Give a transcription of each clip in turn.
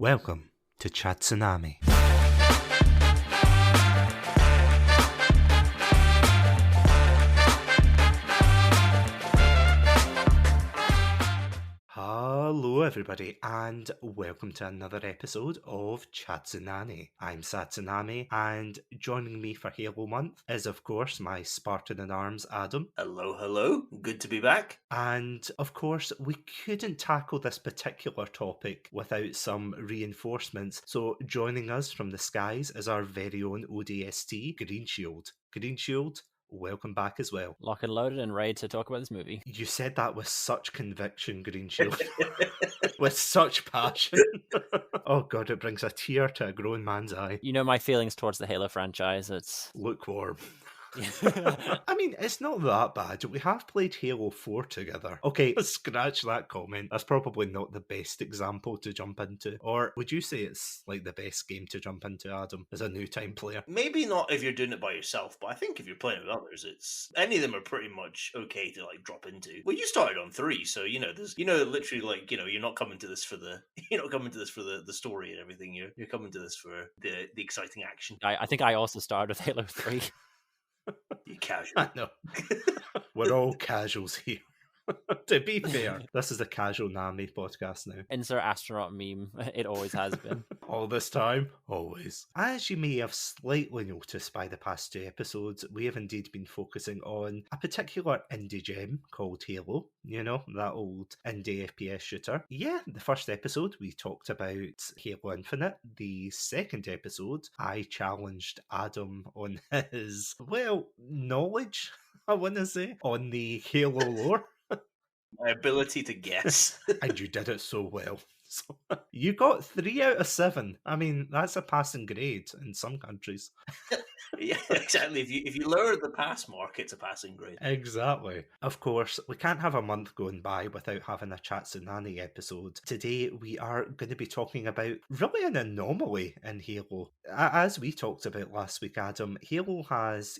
Welcome to Chatsu-Nani. Hello everybody and welcome to another episode of Chatsu-Nani. I'm Satsunami and joining me for Halo Month is of course my Spartan in Arms Adam. Hello, good to be back. And of course we couldn't tackle this particular topic without some reinforcements, so joining us from the skies is our very own ODST, Greenshield. Greenshield, welcome back as well. Lock and loaded and ready to talk about this movie. You said that with such conviction, Greenshield. With such passion. Oh god, it brings a tear to a grown man's eye. You know my feelings towards the Halo franchise. It's lukewarm. I mean, it's not that bad. We have played Halo 4 together. Okay, scratch that comment. That's probably not the best example to jump into. Or would you say it's like the best game to jump into, Adam, as a new time player? Maybe not if you're doing it by yourself, but I think if you're playing with others, it's any of them are pretty much okay to like drop into. Well, you started on 3, so there's literally like you're not coming to this for the the story and everything. You're coming to this for the exciting action. I think I also started with Halo 3. You casual. I know. We're all casuals here. To be fair, this is a casual Nami podcast now. Insert astronaut meme. It always has been. All this time, always. As you may have slightly noticed by the past 2 episodes, we have indeed been focusing on a particular indie gem called Halo. You know, that old indie FPS shooter. Yeah, the first episode we talked about Halo Infinite. The second episode, I challenged Adam on his, knowledge, I want to say, on the Halo lore. My ability to guess. And you did it so well. So, you got 3 out of 7. I mean, that's a passing grade in some countries. Yeah, exactly. If you lower the pass mark, it's a passing grade. Exactly. Of course, we can't have a month going by without having a Chatsu-Nani episode. Today, we are going to be talking about really an anomaly in Halo. As we talked about last week, Adam, Halo has,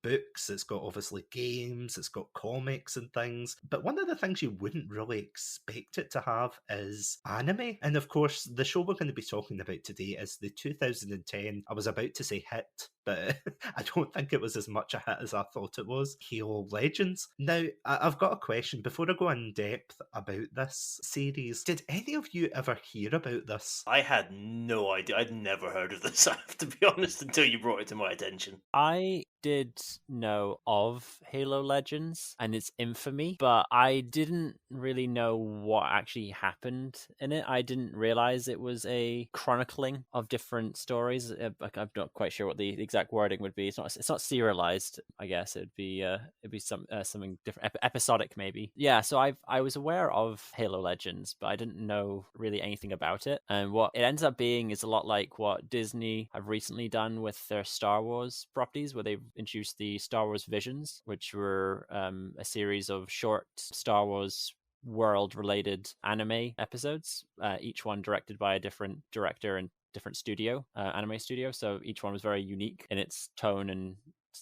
books, it's got obviously games, it's got comics and things, but one of the things you wouldn't really expect it to have is anime. And of course, the show we're going to be talking about today is the 2010, I was about to say hit, but I don't think it was as much a hit as I thought it was, Halo Legends. Now, I've got a question. Before I go in depth about this series, did any of you ever hear about this? I had no idea. I'd never heard of this, I have to be honest, until you brought it to my attention. I did know of Halo Legends and its infamy, but I didn't really know what actually happened in it. I didn't realize it was a chronicling of different stories. I'm not quite sure what the exact wording would be. It's not serialized. I guess it'd be something different, episodic maybe. Yeah. So I was aware of Halo Legends, but I didn't know really anything about it. And what it ends up being is a lot like what Disney have recently done with their Star Wars properties, where they've introduced the Star Wars Visions, which were a series of short Star Wars world-related anime episodes, each one directed by a different director and different studio, anime studio. So each one was very unique in its tone and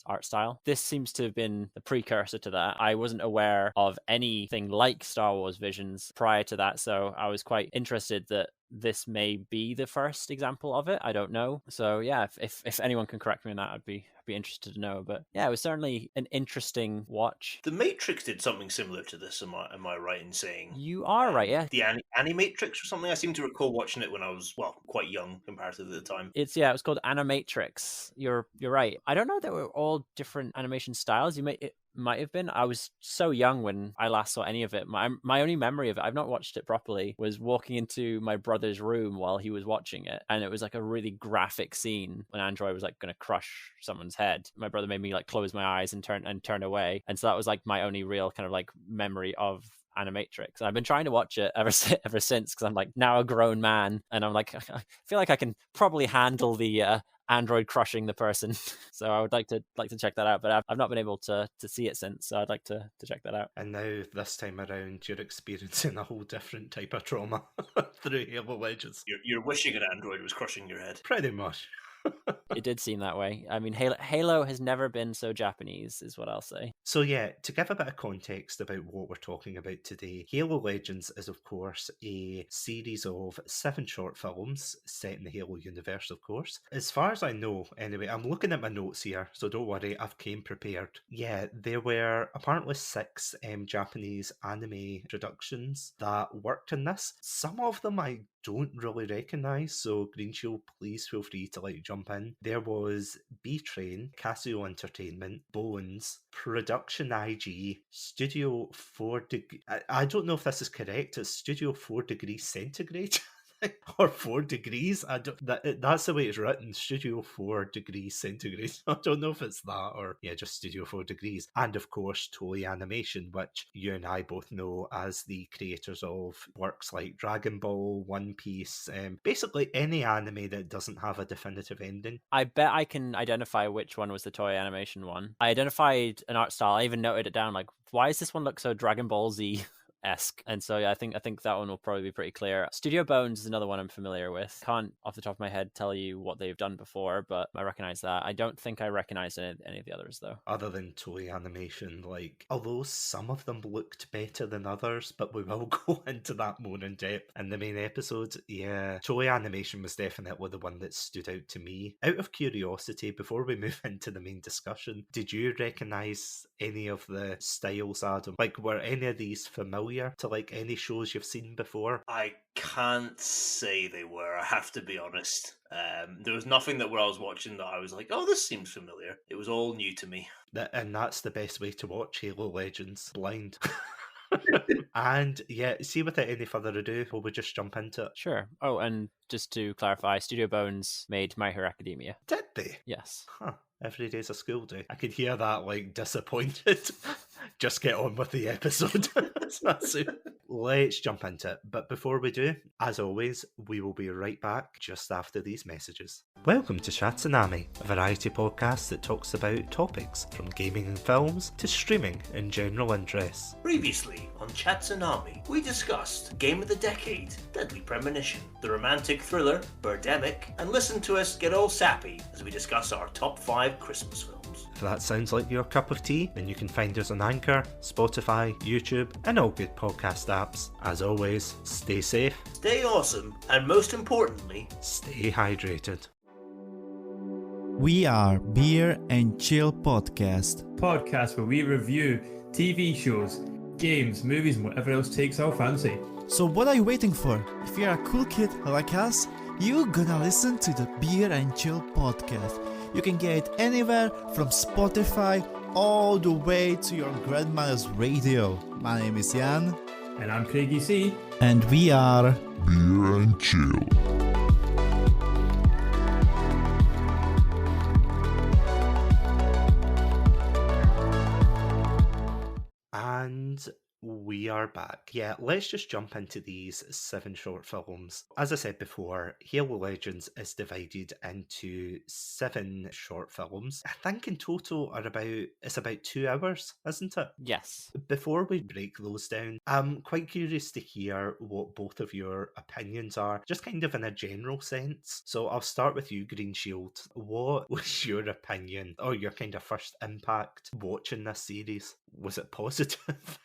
art style. This seems to have been the precursor to that. I wasn't aware of anything like Star Wars Visions prior to that, so I was quite interested that this may be the first example of it. I don't know. So yeah, if anyone can correct me on that, I'd be interested to know. But yeah, it was certainly an interesting watch. The Matrix did something similar to this. Am I right in saying? You are right, yeah. The Animatrix or something. I seem to recall watching it when I was quite young comparatively at the time. It was called Animatrix. You're right. I don't know that we're all different animation styles. It might have been. I was so young when I last saw any of it. My only memory of it, I've not watched it properly, was walking into my brother's room while he was watching it, and it was like a really graphic scene when Android was like going to crush someone's head. My brother made me like close my eyes and turn away, and so that was like my only real kind of like memory of Animatrix. And I've been trying to watch it ever since, because I'm like now a grown man, and I'm like, I feel like I can probably handle the Android crushing the person. So I would like to check that out, but I've not been able to see it since, so I'd like to check that out. And now this time around you're experiencing a whole different type of trauma through Halo Legends. You're wishing an Android was crushing your head. Pretty much. It did seem that way. I mean, Halo has never been so Japanese, is what I'll say. So yeah, to give a bit of context about what we're talking about today, Halo Legends is of course a series of 7 short films set in the Halo universe, of course. As far as I know, anyway, I'm looking at my notes here, so don't worry, I've came prepared. Yeah, there were apparently 6 Japanese anime productions that worked in this. Some of them I don't really recognise, so Greenshield, please feel free to jump in. There was B Train, Casio Entertainment, Bones, Production IG, Studio 4 Degree. I don't know if this is correct. It's Studio 4 Degrees Centigrade. Or 4 degrees. That's the way it's written. Studio 4 Degrees Centigrade. I don't know if it's that or just Studio 4 Degrees. And of course, Toei Animation, which you and I both know as the creators of works like Dragon Ball, One Piece, basically any anime that doesn't have a definitive ending. I bet I can identify which one was the Toei Animation one. I identified an art style. I even noted it down. Why does this one look so Dragon Ball Z esque? And so I think that one will probably be pretty clear. Studio Bones is another one I'm familiar with. Can't off the top of my head tell you what they've done before, but I recognize that. I don't think I recognize any of the others though. Other than Toei Animation, although some of them looked better than others, but we will go into that more in depth in the main episode. Yeah, Toei Animation was definitely the one that stood out to me. Out of curiosity, before we move into the main discussion, did you recognize any of the styles, Adam? Were any of these familiar to any shows you've seen before? I can't say they were, I have to be honest. There was nothing that where I was watching that I was like, oh, this seems familiar. It was all new to me. And that's the best way to watch Halo Legends, blind. And yeah, see, without any further ado, will we just jump into it? Sure. Oh, and just to clarify, Studio Bones made My Hero Academia. Did they? Yes. Huh. Every day's a school day. I could hear that disappointed. Just get on with the episode. Let's jump into it. But before we do, as always, we will be right back just after these messages. Welcome to Chatsu-Nani, a variety podcast that talks about topics from gaming and films to streaming and general interests. Previously on Chatsu-Nani, we discussed Game of the Decade, Deadly Premonition, the romantic thriller, Birdemic, and listen to us get all sappy as we discuss our top 5 Christmas films. If that sounds like your cup of tea, then you can find us on Anchor, Spotify, YouTube, and all good podcast apps. As always, stay safe, stay awesome, and most importantly, stay hydrated. We are Beer and Chill Podcast. Podcast where we review TV shows, games, movies, and whatever else takes our fancy. So what are you waiting for? If you're a cool kid like us, you're gonna listen to the Beer and Chill Podcast. You can get it anywhere from Spotify all the way to your grandmother's radio. My name is Jan. And I'm Craigie C. And we are Beer and Chill. And we are back. Yeah, let's just jump into these 7 short films. As I said before, Halo Legends is divided into 7 short films. I think in total it's about 2 hours, isn't it? Yes. Before we break those down, I'm quite curious to hear what both of your opinions are, just kind of in a general sense. So I'll start with you, Greenshield. What was your opinion or your kind of first impact watching this series? Was it positive?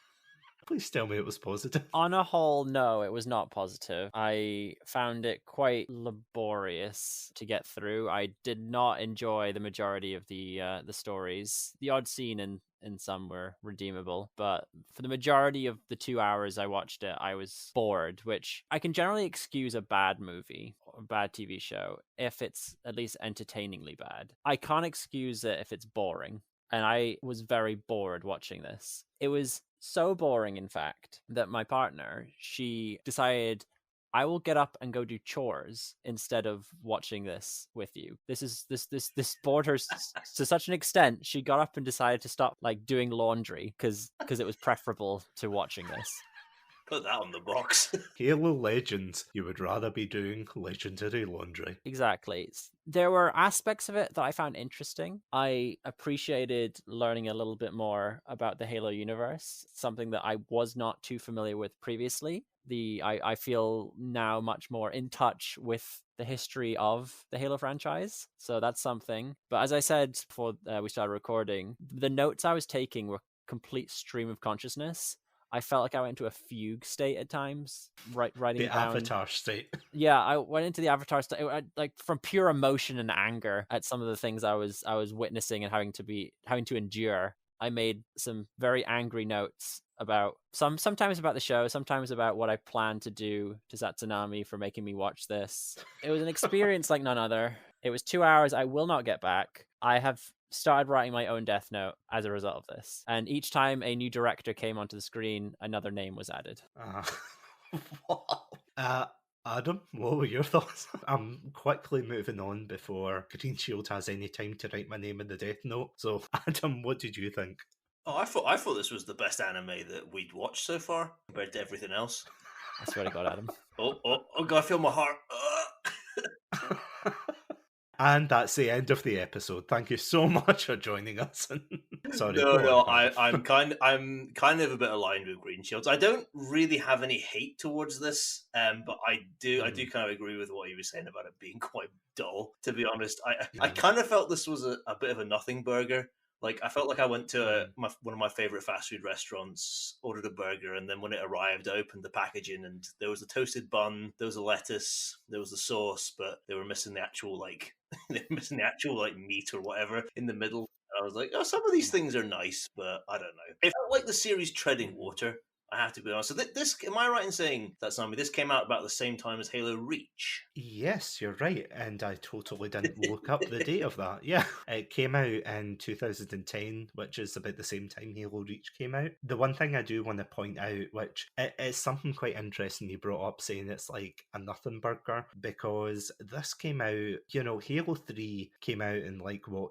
Please tell me it was positive. On a whole, no, it was not positive. I found it quite laborious to get through. I did not enjoy the majority of the stories. The odd scene in some were redeemable, but for the majority of the 2 hours I watched it, I was bored, which I can generally excuse a bad movie or a bad TV show if it's at least entertainingly bad. I can't excuse it if it's boring, and I was very bored watching this. It was so boring, in fact, that my partner, she decided, I will get up and go do chores instead of watching this with you. This bored her to such an extent, she got up and decided to stop doing laundry because it was preferable to watching this. Put that on the box. Halo Legends, you would rather be doing legendary laundry. Exactly. There were aspects of it that I found interesting. I appreciated learning a little bit more about the Halo universe, something that I was not too familiar with previously. I feel now much more in touch with the history of the Halo franchise. So that's something. But as I said before we started recording, the notes I was taking were complete stream of consciousness. I felt like I went into a fugue state at times, writing The down. Avatar state. Yeah, I went into the Avatar state, like from pure emotion and anger at some of the things I was witnessing and having to endure. I made some very angry notes about sometimes about the show, sometimes about what I plan to do to Chatsu-Nani for making me watch this. It was an experience like none other. It was 2 hours I will not get back. I have started writing my own death note as a result of this. And each time a new director came onto the screen, another name was added. Wow. Adam, what were your thoughts? I'm quickly moving on before Greenshield has any time to write my name in the death note. So, Adam, what did you think? Oh, I thought this was the best anime that we'd watched so far compared to everything else. I swear to God, Adam. Oh God, I feel my heart. And that's the end of the episode. Thank you so much for joining us. Sorry, No, go on, I'm kind of a bit aligned with Greenshields. I don't really have any hate towards this, but I do kind of agree with what you were saying about it being quite dull. To be honest, I kind of felt this was a bit of a nothing burger. Like, I felt like I went to one of my favorite fast food restaurants, ordered a burger, and then when it arrived, I opened the packaging, and there was a toasted bun, there was a lettuce, there was the sauce, but they were missing the actual meat or whatever in the middle. And I was like, oh, some of these things are nice, but I don't know. It felt like the series treading water. I have to be honest. So this, am I right in saying that this came out about the same time as Halo Reach? Yes, you're right. And I totally didn't look up the date of that. Yeah, it came out in 2010, which is about the same time Halo Reach came out. The one thing I do want to point out, which is something quite interesting you brought up, saying it's like a nothing burger, because this came out, Halo 3 came out in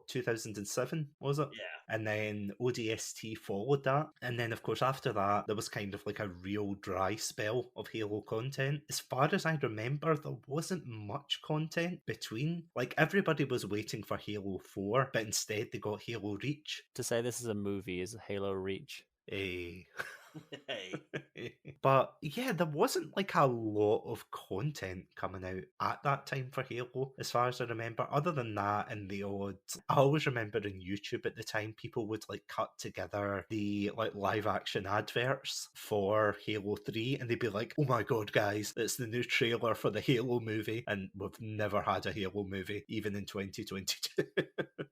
2007, was it? Yeah. And then ODST followed that. And then, of course, after that, there was kind of like a real dry spell of Halo content. As far as I remember, there wasn't much content between. Like, everybody was waiting for Halo 4, but instead they got Halo Reach. To say this is a movie is Halo Reach. Hey. Hey. But yeah, there wasn't like a lot of content coming out at that time for Halo, as far as I remember. Other than that, and the odd, I always remember in YouTube at the time, people would like cut together the like live action adverts for Halo 3, and they'd be like, "Oh my god, guys, it's the new trailer for the Halo movie," and we've never had a Halo movie, even in 2022,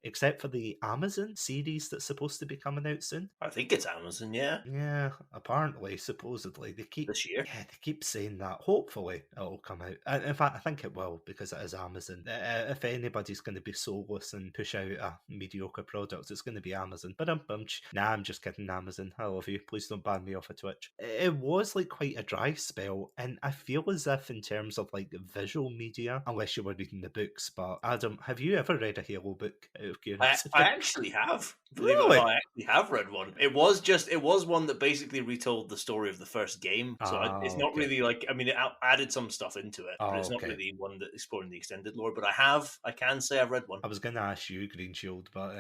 except for the Amazon series that's supposed to be coming out soon. I think it's Amazon, yeah. Yeah, apparently, supposedly, they keep This year. Yeah, they keep saying that. Hopefully, it'll come out. And in fact, I think it will because it is Amazon. If anybody's going to be soulless and push out a mediocre product, it's going to be Amazon. But nah, I'm just kidding, Amazon. I love you. Please don't ban me off of Twitch. It was like quite a dry spell, and I feel as if in terms of like visual media, unless you were reading the books. But Adam, have you ever read a Halo book? Out of curiosity? I actually have. Believe it or Really? not, I actually have read one. It was one that basically retold the story of the first game. So it's not okay. really like, I mean, it added some stuff into it, but it's not Okay. really one that exploring the extended lore. But I can say I've read one. I was going to ask you, Greenshield, but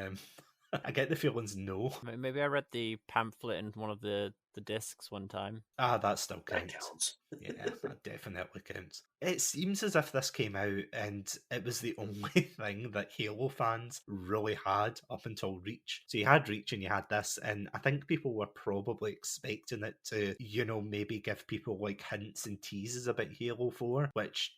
I get the feelings no. Maybe I read the pamphlet in one of the discs one time. That still That counts. counts. Yeah, that definitely counts. It seems as if this came out and it was the only thing that Halo fans really had up until Reach. So you had Reach and you had this, and I think people were probably expecting it to, maybe give people like hints and teases about Halo 4, which,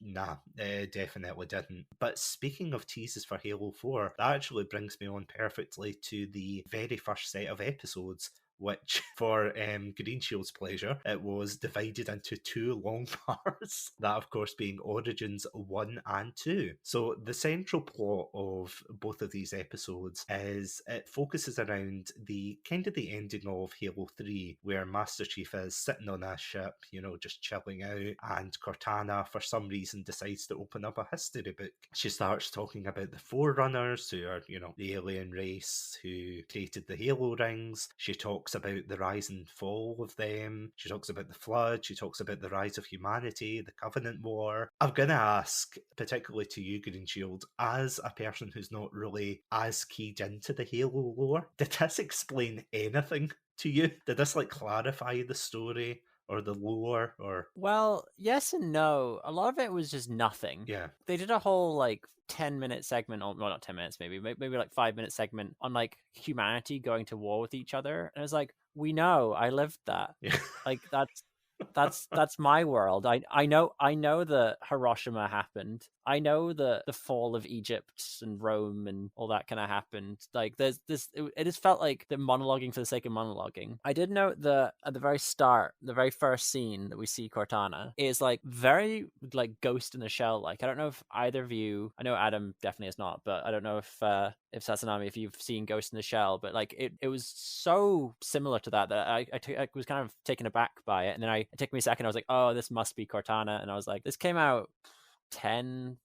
definitely didn't. But speaking of teases for Halo 4, that actually brings me on perfectly to the very first set of episodes, which, for Greenshield's pleasure, it was divided into two long parts, that of course being Origins 1 and 2. So the central plot of both of these episodes is it focuses around the ending of Halo 3, where Master Chief is sitting on a ship, just chilling out, and Cortana, for some reason, decides to open up a history book. She starts talking about the Forerunners, who are, the alien race who created the Halo rings. She talks about the rise and fall of them. She talks about the Flood. She talks about the rise of humanity, the Covenant War. I'm going to ask, particularly to you, Greenshield, as a person who's not really as keyed into the Halo lore, did this explain anything to you? Did this clarify the story or the lore or Well, yes and no. A lot of it was just nothing. yeah. They did a whole like 10-minute segment, or well, not 10 minutes, maybe like 5-minute segment on like humanity going to war with each other. And it was like, we know, I lived that. Yeah. Like that's my world. I know that Hiroshima happened. I know the fall of Egypt and Rome and all that kind of happened. Like there's this it just felt like the monologuing for the sake of monologuing. I did note that at the very start, the very first scene that we see Cortana is like very like Ghost in the Shell like. I don't know if either of you, I know Adam definitely is not, but I don't know if Satsunami, if you've seen Ghost in the Shell, but like it was so similar to that I was kind of taken aback by it, and then it took me a second. I was like, oh, this must be Cortana, and I was like, this came out 10-15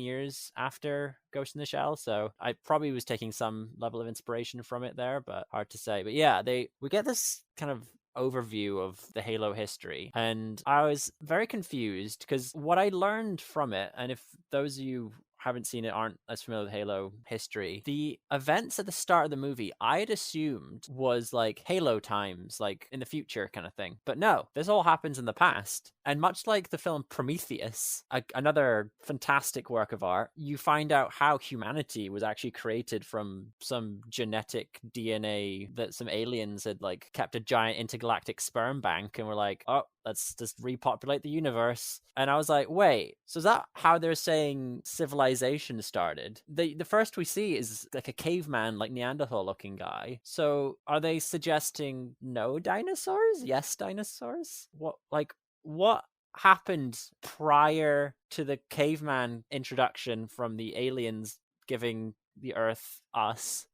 years after Ghost in the Shell, so I probably was taking some level of inspiration from it there, but hard to say. But yeah, we get this kind of overview of the Halo history, and I was very confused because what I learned from it, and if those of you haven't seen it, aren't as familiar with Halo history, the events at the start of the movie I had assumed was like Halo times, like in the future kind of thing. But no, this all happens in the past. And much like the film Prometheus, another fantastic work of art, you find out how humanity was actually created from some genetic DNA that some aliens had like kept a giant intergalactic sperm bank and were like, oh, let's just repopulate the universe. And I was like, wait, so is that how they're saying civilization started? The first we see is like a caveman, like Neanderthal looking guy. So are they suggesting no dinosaurs? Yes, dinosaurs? What happened prior to the caveman introduction from the aliens giving the Earth us?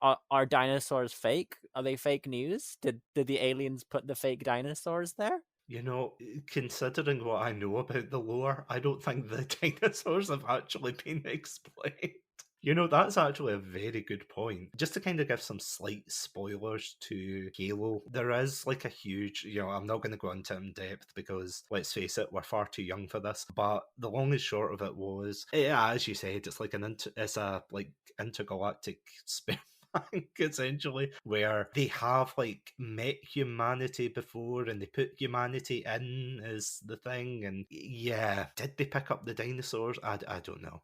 Are dinosaurs fake? Are they fake news? Did the aliens put the fake dinosaurs there? You know, considering what I know about the lore, I don't think the dinosaurs have actually been explained. You know, that's actually a very good point. Just to kind of give some slight spoilers to Halo, there is like a huge, I'm not going to go into it in depth because, let's face it, we're far too young for this. But the long and short of it was, yeah, as you said, it's like it's a like intergalactic sperm bank, essentially, where they have like met humanity before and they put humanity in as the thing. And yeah, did they pick up the dinosaurs? I don't know.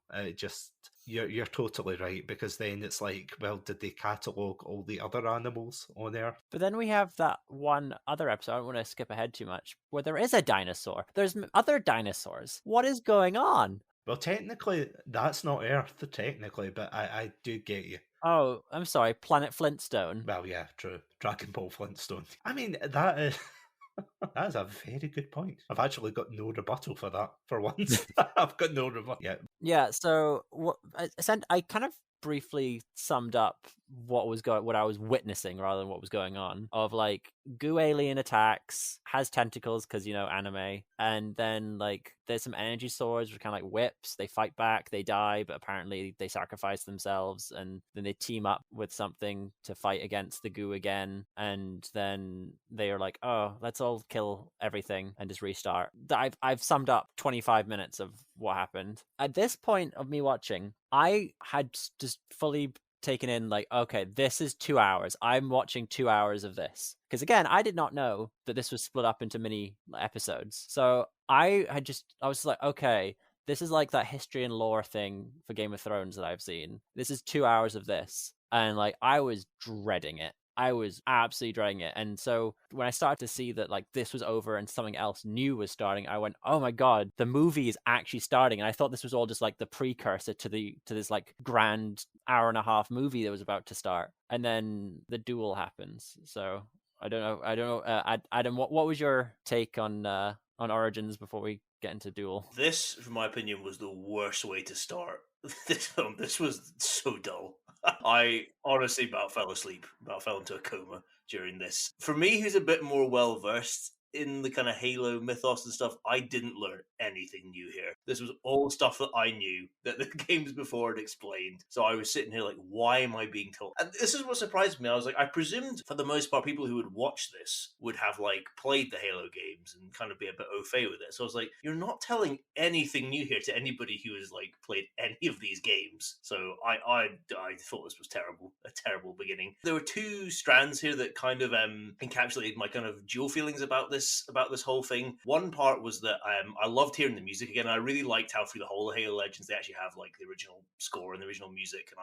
You're totally right, because then it's like, well, did they catalogue all the other animals on Earth? But then we have that one other episode, I don't want to skip ahead too much, where there is a dinosaur. There's other dinosaurs. What is going on? Well, technically, that's not Earth, technically, but I do get you. Oh, I'm sorry, Planet Flintstone. Well, yeah, true. Dragon Ball Flintstone. I mean, that is... That is a very good point. I've actually got no rebuttal for that, for once. I've got no rebuttal. Yeah, so I kind of briefly summed up what I was witnessing rather than what was going on, of like goo alien attacks, has tentacles because anime, and then like there's some energy swords which are kind of like whips. They fight back, they die, but apparently they sacrifice themselves, and then they team up with something to fight against the goo again, and then they are like, oh, let's all kill everything and just restart. I've summed up 25 minutes of what happened. At this point of me watching, I had just fully taken in like, okay, this is 2 hours. I'm watching 2 hours of this. Because again, I did not know that this was split up into mini episodes. So I was like, okay, this is like that history and lore thing for Game of Thrones that I've seen. This is 2 hours of this. And like, I was dreading it. I was absolutely dreading it. And so when I started to see that like this was over and something else new was starting, I went, oh my God, the movie is actually starting. And I thought this was all just like the precursor to this like grand hour-and-a-half movie that was about to start. And then the duel happens. So I don't know. Adam, what was your take on Origins before we get into Duel? This, from my opinion, was the worst way to start this film. This was so dull. I honestly about fell asleep, about fell into a coma during this. For me, who's a bit more well-versed in the kind of Halo mythos and stuff, I didn't learn anything new here. This was all stuff that I knew, that the games before had explained. So I was sitting here like, why am I being told? And this is what surprised me. I was like, I presumed for the most part, people who would watch this would have like played the Halo games and kind of be a bit au fait with it. So I was like, you're not telling anything new here to anybody who has like played any of these games. So I thought this was terrible, a terrible beginning. There were two strands here that kind of encapsulated my kind of dual feelings about this this whole thing. One part was that I loved hearing the music again. I really liked how through the whole of Halo Legends they actually have like the original score and the original music, and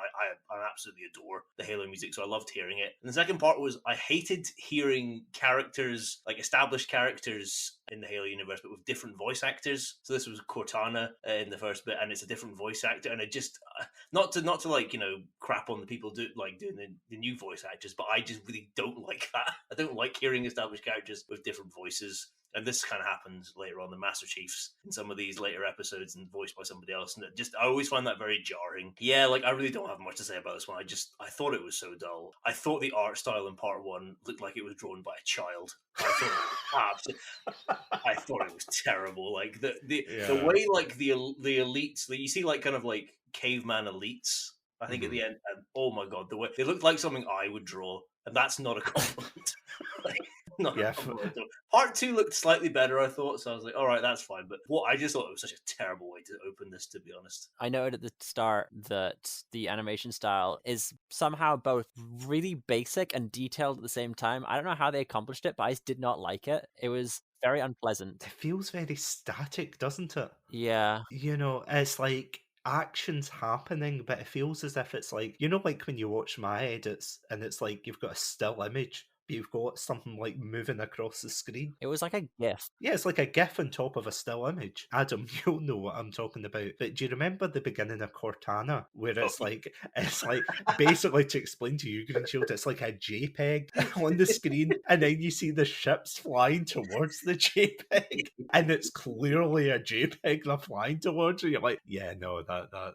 I absolutely adore the Halo music, so I loved hearing it. And the second part was I hated hearing characters, like established characters in the Halo universe, but with different voice actors. So this was Cortana in the first bit, and it's a different voice actor, and it just not to like, you know, crap on the people doing the new voice actors, but I just really don't like that. I don't like hearing established characters with different voices. And this kind of happens later on, the Master Chiefs in some of these later episodes and voiced by somebody else. And I always find that very jarring. Yeah, like I really don't have much to say about this one. I thought it was so dull. I thought the art style in part one looked like it was drawn by a child. I thought it was terrible. Like the way like the elites, you see like kind of like caveman elites. I think at the end, oh my god, the way they looked like something I would draw, and that's not a compliment. Part 2 looked slightly better, I thought, so I was like, all right, that's fine. But I just thought it was such a terrible way to open this, to be honest. I noted at the start that the animation style is somehow both really basic and detailed at the same time. I don't know how they accomplished it, but I just did not like it. It was very unpleasant. It feels very static, doesn't it? Yeah. You know, it's like action's happening, but it feels as if it's like, you know, like when you watch my edits and it's like you've got a still image, but you've got something like moving across the screen. It was like a GIF. Yeah, it's like a GIF on top of a still image. Adam, you'll know what I'm talking about. But do you remember the beginning of Cortana, where it's like basically to explain to you, Greenshield, it's like a JPEG on the screen, and then you see the ships flying towards the JPEG, and it's clearly a JPEG they're flying towards, and you're like, yeah, no,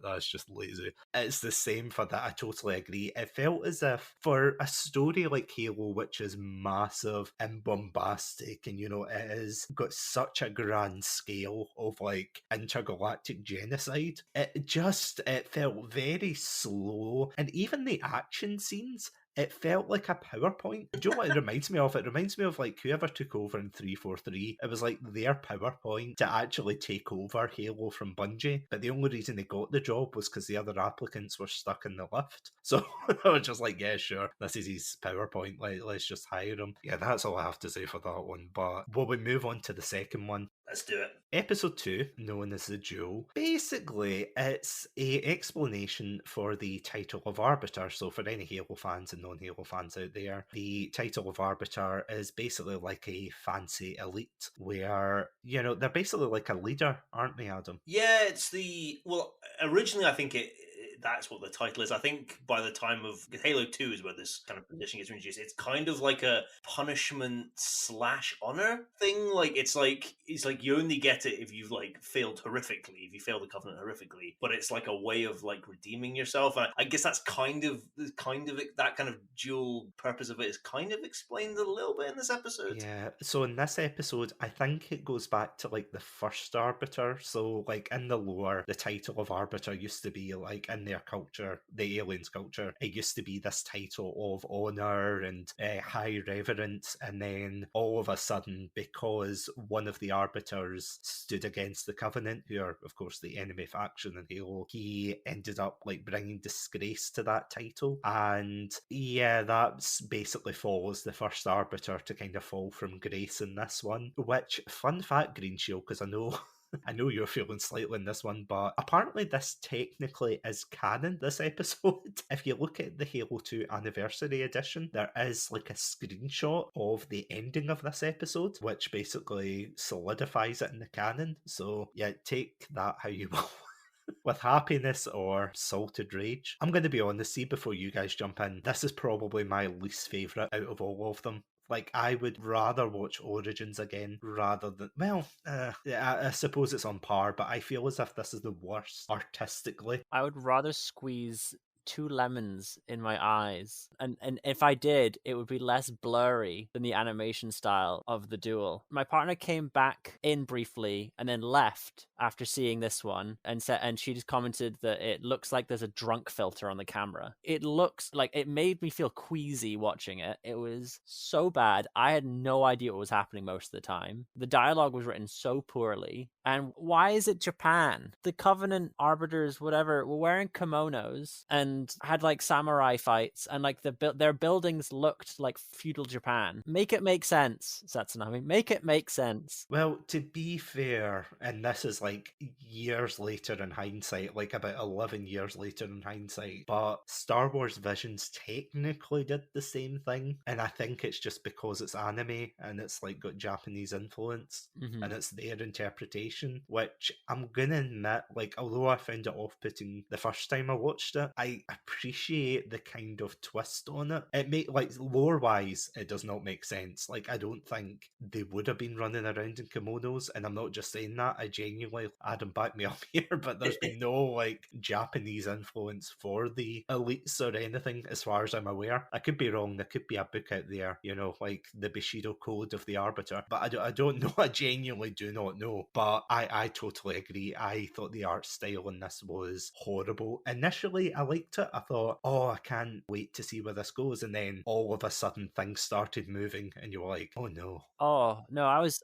that's just lazy. It's the same for that. I totally agree. It felt as if for a story like Halo, which is massive and bombastic, and you know, it has got such a grand scale of like intergalactic genocide, it felt very slow, and even the action scenes, it felt like a PowerPoint. Do you know what it reminds me of? It reminds me of like whoever took over in 343. It was like their PowerPoint to actually take over Halo from Bungie. But the only reason they got the job was because the other applicants were stuck in the lift. So I was just like, yeah, sure, this is his PowerPoint. let's just hire him. Yeah, that's all I have to say for that one. But will we move on to the second one? Let's do it. Episode 2, known as the Duel. Basically, it's a explanation for the title of Arbiter. So for any Halo fans and non-Halo fans out there, the title of Arbiter is basically like a fancy elite where, you know, they're basically like a leader, aren't they, Adam? Yeah, originally I think that's what the title is. I think by the time of Halo 2 is where this kind of position gets introduced. It's kind of like a punishment / honor thing. Like it's like you only get it if you've like failed horrifically, if you fail the Covenant horrifically. But it's like a way of like redeeming yourself. And I guess that's kind of that kind of dual purpose of it is kind of explained a little bit in this episode. Yeah. So in this episode, I think it goes back to like the first Arbiter. So like in the lore, the title of Arbiter used to be like in their culture, the aliens' culture, it used to be this title of honor and high reverence, and then all of a sudden, because one of the Arbiters stood against the Covenant, who are of course the enemy faction in Halo, he ended up like bringing disgrace to that title. And yeah, that's basically follows the first Arbiter to kind of fall from grace in this one. Which, fun fact, Greenshield, because I know I know you're feeling slightly in this one, but apparently this technically is canon, this episode. If you look at the Halo 2 Anniversary Edition, there is like a screenshot of the ending of this episode, which basically solidifies it in the canon. So yeah, take that how you will. With happiness or salted rage. I'm going to be honest, see, before you guys jump in, this is probably my least favourite out of all of them. Like, I would rather watch Origins again rather than... Well, I suppose it's on par, but I feel as if this is the worst artistically. I would rather squeeze 2 lemons in my eyes, and if I did, it would be less blurry than the animation style of the Duel. My partner came back in briefly and then left after seeing this one, and she just commented that it looks like there's a drunk filter on the camera. It looks like, it made me feel queasy watching it. It was so bad. I had no idea what was happening most of the time. The dialogue was written so poorly. And why is it Japan? The Covenant Arbiters, whatever, were wearing kimonos, and and had like samurai fights, and like their buildings looked like feudal Japan. Make it make sense, Chatsu-Nani. Make it make sense. Well, to be fair, and this is like years later in hindsight, like about 11 years later in hindsight, but Star Wars Visions technically did the same thing. And I think it's just because it's anime and it's like got Japanese influence Mhm. and it's their interpretation, which I'm gonna admit, like, although I found it off putting the first time I watched it, I appreciate the kind of twist on it. It make like lore wise, it does not make sense. Like, I don't think they would have been running around in kimonos, and I'm not just saying that. I genuinely, Adam, back me up here, but there's been no like Japanese influence for the elites or anything, as far as I'm aware. I could be wrong. There could be a book out there, you know, like the Bushido Code of the Arbiter, but I don't know. I genuinely do not know. But I totally agree. I thought the art style in this was horrible. Initially, I liked it. I thought, oh, I can't wait to see where this goes. And then all of a sudden, things started moving, and you were like, oh no. Oh no, I was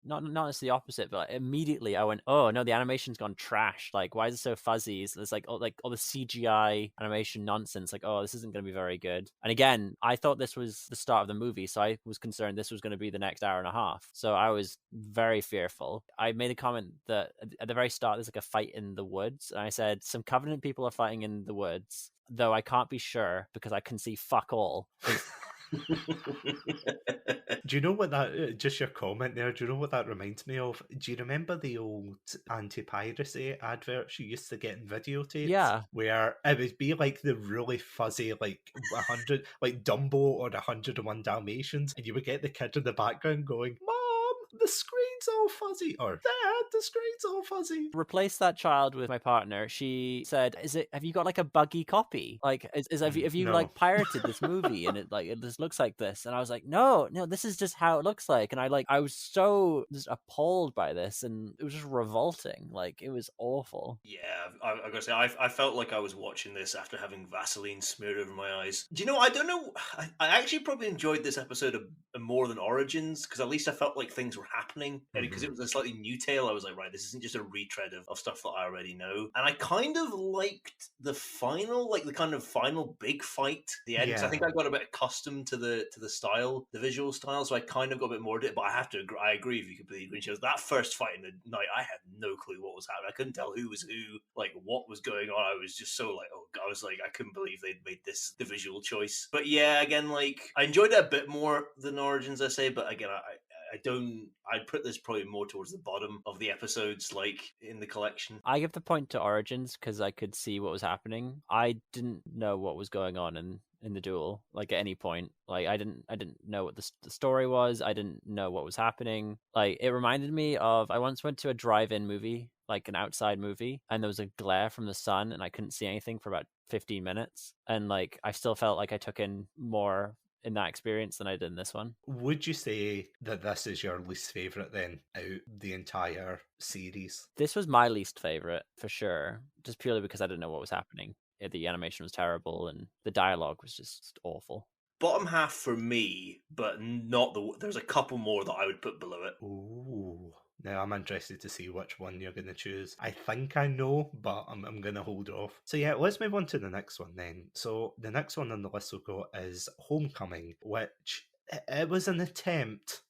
not necessarily the opposite, but immediately I went, oh no, the animation's gone trash. Like, why is it so fuzzy? It's like all the CGI animation nonsense. Like, oh, this isn't going to be very good. And again, I thought this was the start of the movie, so I was concerned this was going to be the next hour and a half. So I was very fearful. I made a comment that at the very start there's like a fight in the woods, and I said some Covenant people are fighting in the woods, though I can't be sure because I can see fuck all. Do you know what that, just your comment there, do you know what that reminds me of? Do you remember the old anti-piracy adverts you used to get in videotapes? Yeah. Where it would be like the really fuzzy, like 100, like Dumbo or 101 Dalmatians, and you would get the kid in the background going, Mom, the screen's all fuzzy, or Dad, the screen's all fuzzy. Replace that child with my partner. She said, have you got like a buggy copy? Like, have you No. like pirated this movie and it just looks like this? And I was like, no, this is just how it looks like. And I was so just appalled by this, and it was just revolting. Like, it was awful. Yeah, I gotta say, I felt like I was watching this after having Vaseline smeared over my eyes. Do you know, I don't know, I actually probably enjoyed this episode more than Origins, because at least I felt like things were happening. And because it was a slightly new tale, I was like, right, this isn't just a retread of stuff that I already know. And I kind of liked the final, like the kind of final big fight, the end. 'Cause I think I got a bit accustomed to the style, the visual style, so I kind of got a bit more to it. But I agree with you completely, Greenshield. That first fight in the night, I had no clue what was happening. I couldn't tell who was who, like what was going on. I was just so like, oh God, I was like, I couldn't believe they'd made this the visual choice. But yeah, again, like I enjoyed it a bit more than Origins, I say. But again, I'd put this probably more towards the bottom of the episodes, like in the collection. I give the point to Origins because I could see what was happening. I didn't know what was going on in the duel, like at any point. Like I didn't know what the story was. I didn't know what was happening. Like it reminded me of, I once went to a drive-in movie, like an outside movie, and there was a glare from the sun and I couldn't see anything for about 15 minutes. And like I still felt like I took in more in that experience than I did in this one. Would you say that this is your least favourite then out the entire series? This was my least favorite for sure, just purely because I didn't know what was happening. The animation was terrible and the dialogue was just awful. Bottom half for me, but not there's a couple more that I would put below it. Ooh. Now I'm interested to see which one you're going to choose. I think I know, but I'm going to hold off. So yeah, let's move on to the next one then. So the next one on the list we've got is Homecoming, which it was an attempt.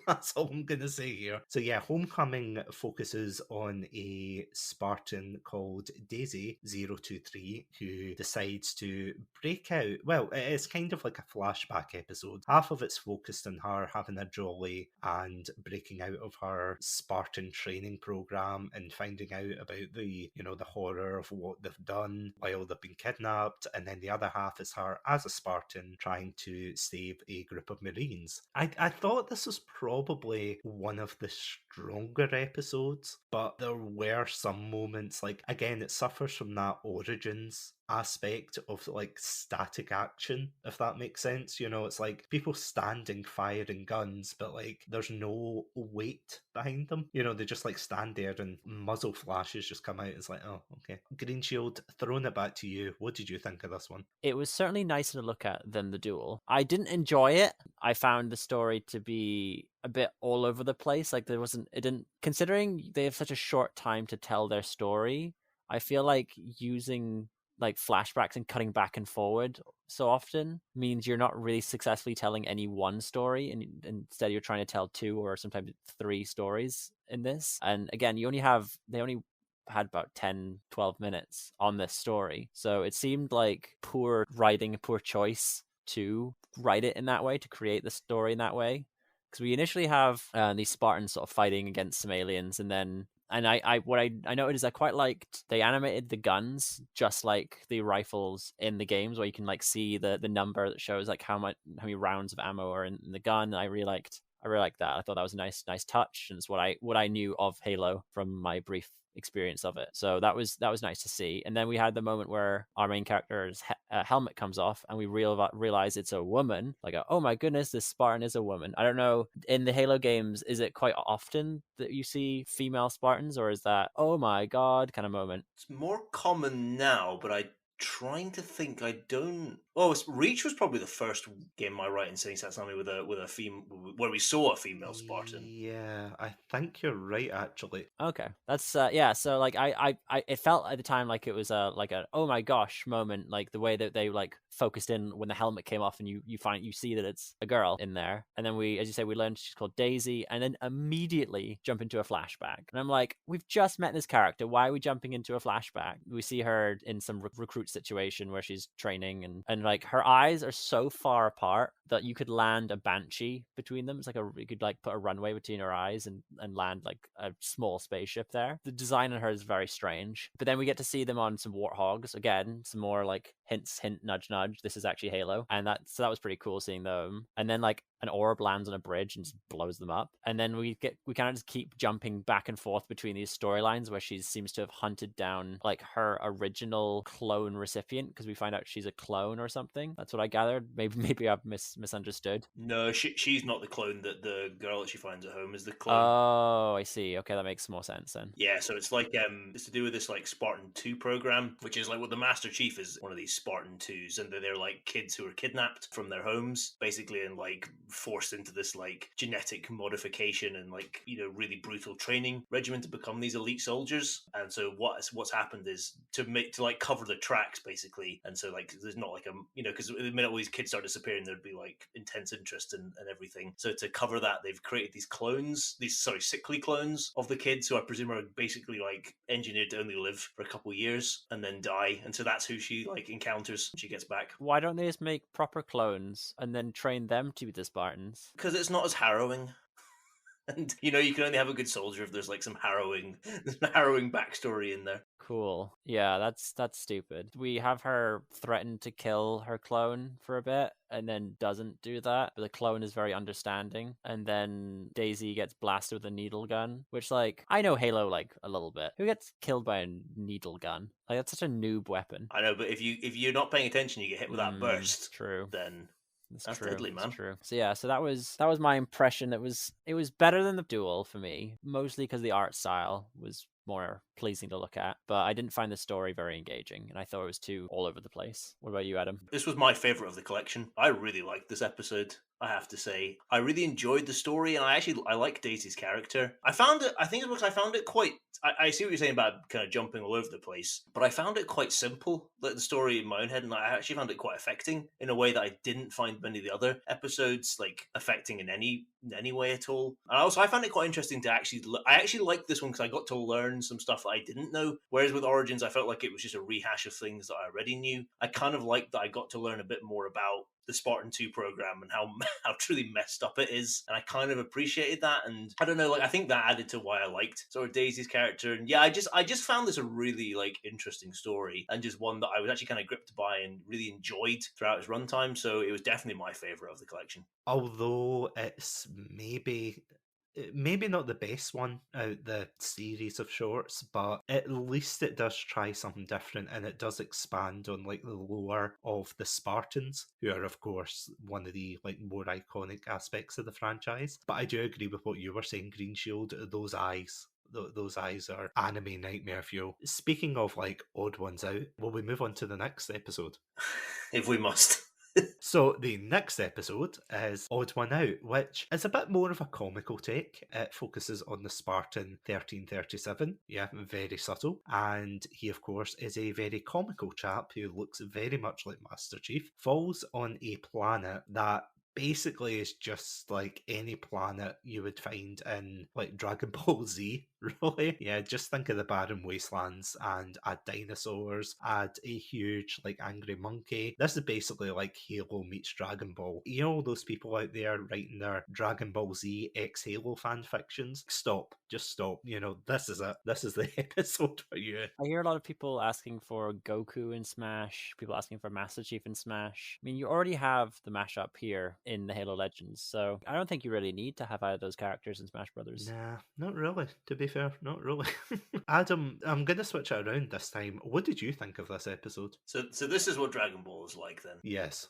That's all I'm going to say here. So yeah, Homecoming focuses on a Spartan called Daisy023 who decides to break out. Well, it's kind of like a flashback episode. Half of it's focused on her having a jolly and breaking out of her Spartan training program and finding out about the horror of what they've done while they've been kidnapped. And then the other half is her as a Spartan trying to save a group of Marines. I thought this was probably one of the stronger episodes, but there were some moments, like, again, it suffers from that Origins aspect of like static action, if that makes sense. It's like people standing firing guns, but like there's no weight behind them. They just like stand there and muzzle flashes just come out. It's like, oh, okay. Greenshield, throwing it back to you. What did you think of this one? It was certainly nicer to look at than the duel. I didn't enjoy it. I found the story to be a bit all over the place. Like considering they have such a short time to tell their story, I feel like using like flashbacks and cutting back and forward so often means you're not really successfully telling any one story, and instead you're trying to tell 2 or sometimes 3 stories in this. And again, they only had about 10-12 minutes on this story, so it seemed like poor writing, poor choice to write it in that way, to create the story in that way. Because we initially have these Spartans sort of fighting against some aliens, and then what I noted is I quite liked they animated the guns just like the rifles in the games, where you can like see the number that shows like how many rounds of ammo are in the gun. I really liked that. I thought that was a nice touch, and it's what I knew of Halo from my brief experience of it. So that was nice to see. And then we had the moment where our main character's helmet comes off, and we realize it's a woman. Like, oh my goodness, this Spartan is a woman. I don't know, in the Halo games, is it quite often that you see female Spartans, or is that oh my god kind of moment? It's more common now, but I trying to think. I don't. Oh, Reach was probably the first game, am I right in saying Chatsu-Nani with a female, where we saw a female Spartan? Yeah, I think you're right, actually. Okay, that's yeah. So like I it felt at the time like it was a oh my gosh moment, like the way that they like focused in when the helmet came off, and you see that it's a girl in there, and then we, as you say, we learned she's called Daisy, and then immediately jump into a flashback, and I'm like, we've just met this character, why are we jumping into a flashback? We see her in some recruit situation where she's training, and like her eyes are so far apart that you could land a Banshee between them. It's like you could like put a runway between her eyes and land like a small spaceship there. The design on her is very strange. But then we get to see them on some warthogs again, some more like hint, nudge, nudge. This is actually Halo, and that was pretty cool seeing them. And then like an orb lands on a bridge and just blows them up. And then we kind of just keep jumping back and forth between these storylines where she seems to have hunted down like her original clone recipient, because we find out she's a clone or something. That's what I gathered. Maybe I've misunderstood. No, she's not the clone. That the girl that she finds at home is the clone. Oh, I see. Okay, that makes more sense then. Yeah, so it's like it's to do with this like Spartan 2 program, which is like what the Master Chief is one of these Spartan 2s, and they're like kids who are kidnapped from their homes, basically, and like forced into this like genetic modification and like, you know, really brutal training regimen to become these elite soldiers. And so what's happened is to like cover the tracks, basically. And so like there's not like a, you know, because the minute all these kids start disappearing, there'd be like intense interest and everything. So to cover that, they've created these clones, sickly clones of the kids, who I presume are basically like engineered to only live for a couple years and then die. And so that's who she like encounters when she gets back. Why don't they just make proper clones and then train them to be the Spartans? Because it's not as harrowing. And, you know, you can only have a good soldier if there's like some harrowing backstory in there. Cool. Yeah, that's stupid. We have her threaten to kill her clone for a bit, and then doesn't do that. But the clone is very understanding, and then Daisy gets blasted with a needle gun, which, like, I know Halo like a little bit. Who gets killed by a needle gun? Like, that's such a noob weapon. I know, but if you're not paying attention, you get hit with that burst. True. Then that's true. deadly, man. That's true. So yeah, so that was my impression. It was better than the duel for me, mostly because the art style was more pleasing to look at, but I didn't find the story very engaging, and I thought it was too all over the place. What about you, Adam? This was my favorite of the collection. I really liked this episode, I have to say. I really enjoyed the story, and I like Daisy's character. I found it quite, I see what you're saying about kind of jumping all over the place, but I found it quite simple, like the story in my own head, and I actually found it quite affecting in a way that I didn't find many of the other episodes like affecting in any way at all. And also I found it quite interesting to I actually liked this one because I got to learn some stuff that I didn't know, whereas with Origins I felt like it was just a rehash of things that I already knew. I kind of liked that I got to learn a bit more about the Spartan 2 program and how truly messed up it is, and I kind of appreciated that. And I don't know, like I think that added to why I liked sort of Daisy's character. And yeah, I just found this a really like interesting story, and just one that I was actually kind of gripped by and really enjoyed throughout its runtime. So it was definitely my favorite of the collection. Although it's maybe not the best one out the series of shorts, but at least it does try something different, and it does expand on like the lore of the Spartans, who are of course one of the like more iconic aspects of the franchise. But I do agree with what you were saying, Greenshield. Those eyes are anime nightmare fuel. Speaking of like odd ones out, will we move on to the next episode? If we must. So the next episode is Odd One Out, which is a bit more of a comical take. It focuses on the Spartan 1337. Yeah, very subtle. And he, of course, is a very comical chap who looks very much like Master Chief. Falls on a planet that basically is just like any planet you would find in like Dragon Ball Z, really. Yeah, just think of the barren wastelands and add dinosaurs, add a huge like angry monkey. This is basically like Halo meets Dragon Ball. You know, those people out there writing their Dragon Ball Z ex Halo fan fictions? Stop. Just stop. You know, this is it. This is the episode for you. I hear a lot of people asking for Goku in Smash, people asking for Master Chief in Smash. I mean, you already have the mashup here in the Halo Legends, so I don't think you really need to have either of those characters in Smash Brothers. Nah, not really, to be fair, not really. Adam, I'm going to switch it around this time. What did you think of this episode? So this is what Dragon Ball is like then. Yes.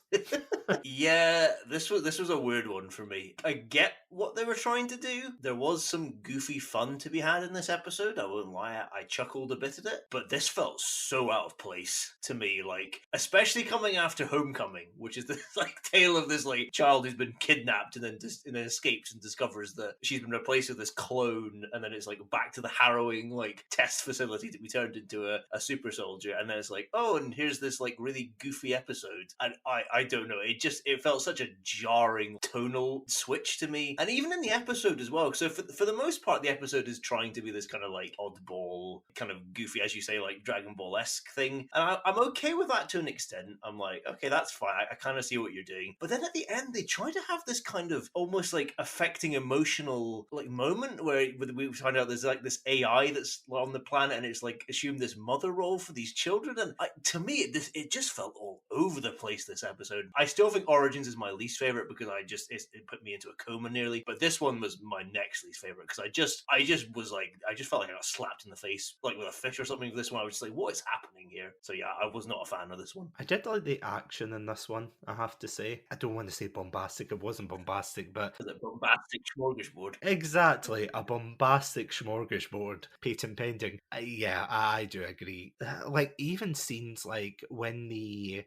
Yeah, this was a weird one for me. I get what they were trying to do. There was some goofy fun to be had in this episode. I won't lie, I chuckled a bit at it, but this felt so out of place to me. Like, especially coming after Homecoming, which is the like tale of this like child who's been kidnapped and then escapes and discovers that she's been replaced with this clone, and then it's like back to the harrowing like test facility to be turned into a super soldier, and then it's like, oh, and here's this like really goofy episode, and I don't know, it felt such a jarring tonal switch to me, and even in the episode as well. So for the most part, the episode is trying to be this kind of like oddball, kind of goofy, as you say, like Dragon Ball-esque thing, and I'm okay with that to an extent. I'm like, okay, that's fine. I kind of see what you're doing, but then at the end, they try to have this kind of almost like affecting emotional like moment where we find out there's like this AI that's on the planet, and it's like assumed this mother role for these children, and to me it just felt all over the place, this episode. I still think Origins is my least favorite because it put me into a coma nearly, but this one was my next least favorite because I just felt like I got slapped in the face like with a fish or something. For this one, I was just like, what is happening here? So yeah, I was not a fan of this one. I did like the action in this one, I have to say. I don't want to say bombastic, it wasn't bombastic, but The bombastic smorgasbord. exactly, a bombastic smorgasbord, patent pending. Yeah, I do agree. Like even scenes like when the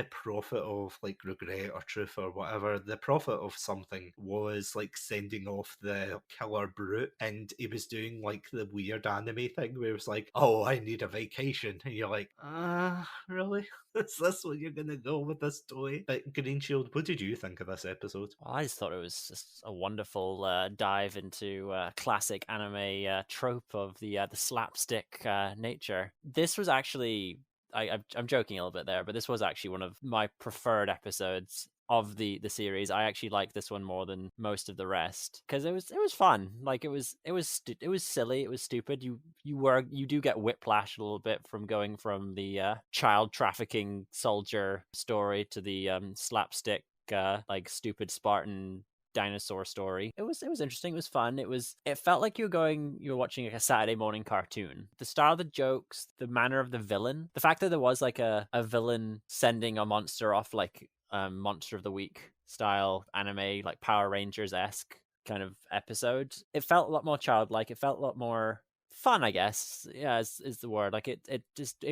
prophet of like regret or truth or whatever, the prophet of something was like sending off the killer brute, and he was doing like the weird anime thing where it was like, oh, I need a vacation, and you're like, really? Is this what you're gonna go with this toy? But Greenshield, what did you think of this episode? Well, I just thought it was just a wonderful dive into classic anime trope of the slapstick nature. This was actually, I'm joking a little bit there, but this was actually one of my preferred episodes of the series. I actually like this one more than most of the rest because it was fun. Like it was silly, it was stupid. You do get whiplash a little bit from going from the child trafficking soldier story to the slapstick like stupid Spartan dinosaur story. It was interesting, it was fun. It felt like you were watching like a Saturday morning cartoon. The style of the jokes, the manner of the villain, the fact that there was like a villain sending a monster off like Monster of the Week style anime, like Power Rangers-esque kind of episode. It felt a lot more childlike, it felt a lot more fun, I guess. Yeah, is the word. Like it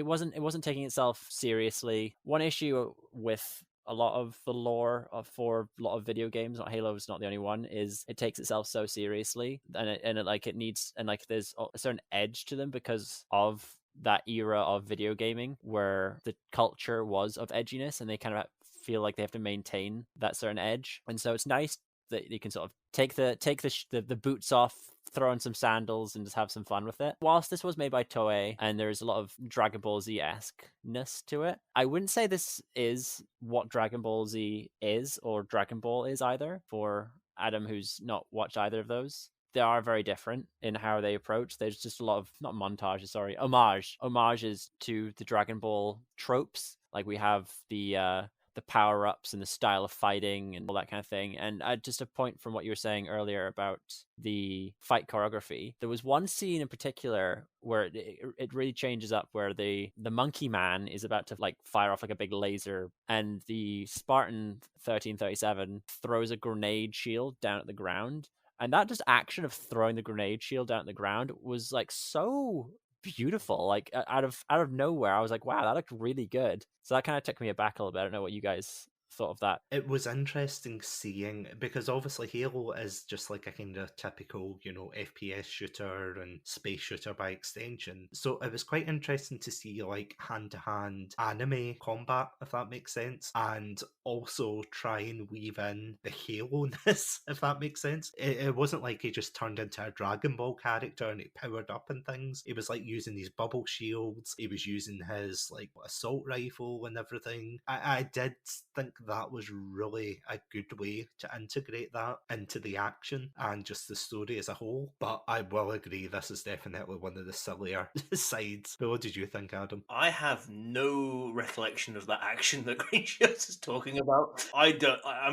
wasn't taking itself seriously. One issue with a lot of the lore for a lot of video games, not Halo is not the only one, is it takes itself so seriously, and it needs, and like there's a certain edge to them because of that era of video gaming where the culture was of edginess, and they kind of feel like they have to maintain that certain edge. And so it's nice that you can sort of take the boots off, throw on some sandals, and just have some fun with it. Whilst this was made by Toei and there's a lot of Dragon Ball Z-esque-ness to it, I wouldn't say this is what Dragon Ball Z is or Dragon Ball is either, for Adam, who's not watched either of those. They are very different in how they approach. There's just a lot of, not montages, sorry, homages to the Dragon Ball tropes. Like we have the power-ups and the style of fighting and all that kind of thing. And just a point from what you were saying earlier about the fight choreography, there was one scene in particular where it really changes up, where the monkey man is about to like fire off like a big laser, and the Spartan 1337 throws a grenade shield down at the ground. And that just action of throwing the grenade shield down at the ground was like so beautiful. Like out of nowhere, I was like, wow, that looked really good. So that kind of took me aback a little bit. I don't know what you guys thought of that. It was interesting seeing, because obviously Halo is just like a kind of typical, FPS shooter and space shooter by extension. So it was quite interesting to see like hand-to-hand anime combat, if that makes sense, and also try and weave in the Halo-ness, if that makes sense. It wasn't like he just turned into a Dragon Ball character and he powered up and things. He was like using these bubble shields. He was using his like assault rifle and everything. I did think that was really a good way to integrate that into the action and just the story as a whole. But I will agree, this is definitely one of the sillier sides. But what did you think, Adam? I have no recollection of that action that Greenshield is talking about. I'm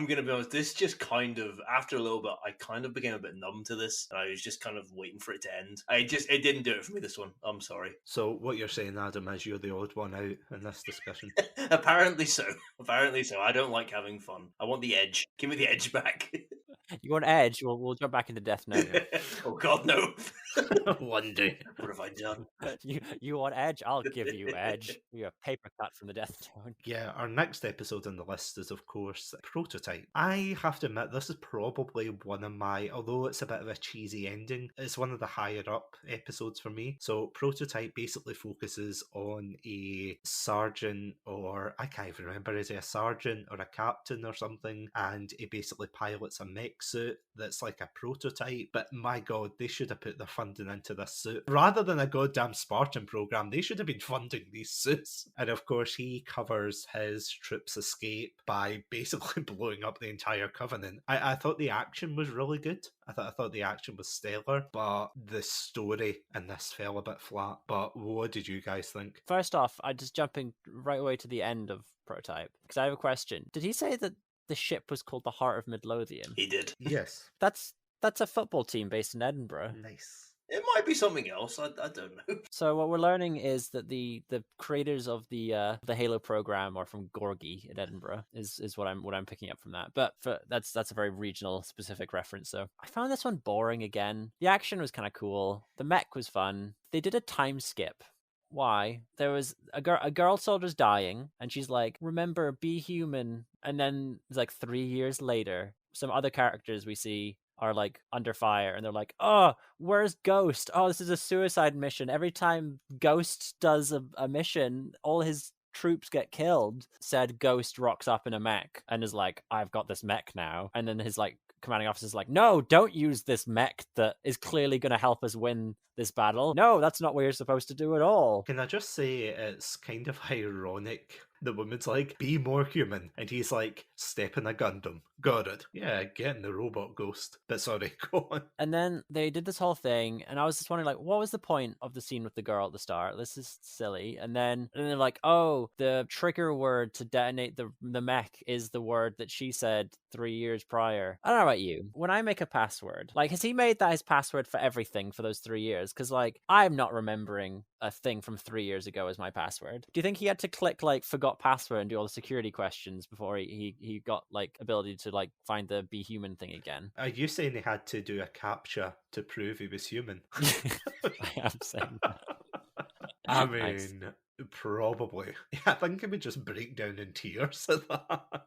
going to be honest, this just kind of, after a little bit, I kind of became a bit numb to this. And I was just kind of waiting for it to end. It didn't do it for me, this one. I'm sorry. So what you're saying, Adam, is you're the odd one out in this discussion? Apparently so. Apparently so. I don't like having fun. I want the edge. Give me the edge back. You want Edge? We'll jump back into Death Note. Oh God, no. One day. What have I done? You want Edge? I'll give you Edge. You're a paper cut from the Death Note. Yeah, our next episode on the list is, of course, Prototype. I have to admit, this is probably one of my, although it's a bit of a cheesy ending, it's one of the higher up episodes for me. So Prototype basically focuses on a sergeant, or I can't even remember, is he a sergeant or a captain or something? And he basically pilots a mech suit that's like a prototype. But my God, they should have put their funding into this suit. Rather than a goddamn Spartan program, they should have been funding these suits. And of course, he covers his troops' escape by basically blowing up the entire Covenant. I thought the action was really good. I thought the action was stellar, but the story in this fell a bit flat. But what did you guys think? First off, I'm just jumping right away to the end of Prototype, because I have a question. Did he say that the ship was called the Heart of Midlothian? He did. Yes. That's a football team based in Edinburgh. Nice. It might be something else. I don't know. So what we're learning is that the creators of the Halo program are from Gorgie in Edinburgh. Is what I'm picking up from that. But that's a very regional specific reference. So I found this one boring again. The action was kind of cool. The mech was fun. They did a time skip. Why? There was a girl soldier's dying, and she's like, "Remember, be human." And then it's like 3 years later, some other characters we see are like under fire, and they're like, "Oh, where's Ghost? Oh, this is a suicide mission. Every time Ghost does a mission, all his troops get killed." Said Ghost rocks up in a mech and is like, "I've got this mech now." And then his like commanding officer's like, "No, don't use this mech that is clearly going to help us win this battle. No, that's not what you're supposed to do at all." Can I just say it's kind of ironic? The woman's like, "Be more human," and he's like, "Step in a Gundam." Got it. Yeah, getting the robot Ghost. But sorry, go on. And then they did this whole thing, and I was just wondering, like, what was the point of the scene with the girl at the start? This is silly. And then they're like, "Oh, the trigger word to detonate the mech is the word that she said 3 years prior." I don't know about you. When I make a password, like, has he made that his password for everything for those 3 years? Because, like, I'm not remembering a thing from 3 years ago as my password. Do you think he had to click, like, forgot password and do all the security questions before he got, like, ability to, like, find the be human thing again? Are you saying he had to do a captcha to prove he was human? I am saying that. I mean, Nice. probably. Yeah, I think he would just break down in tears at that.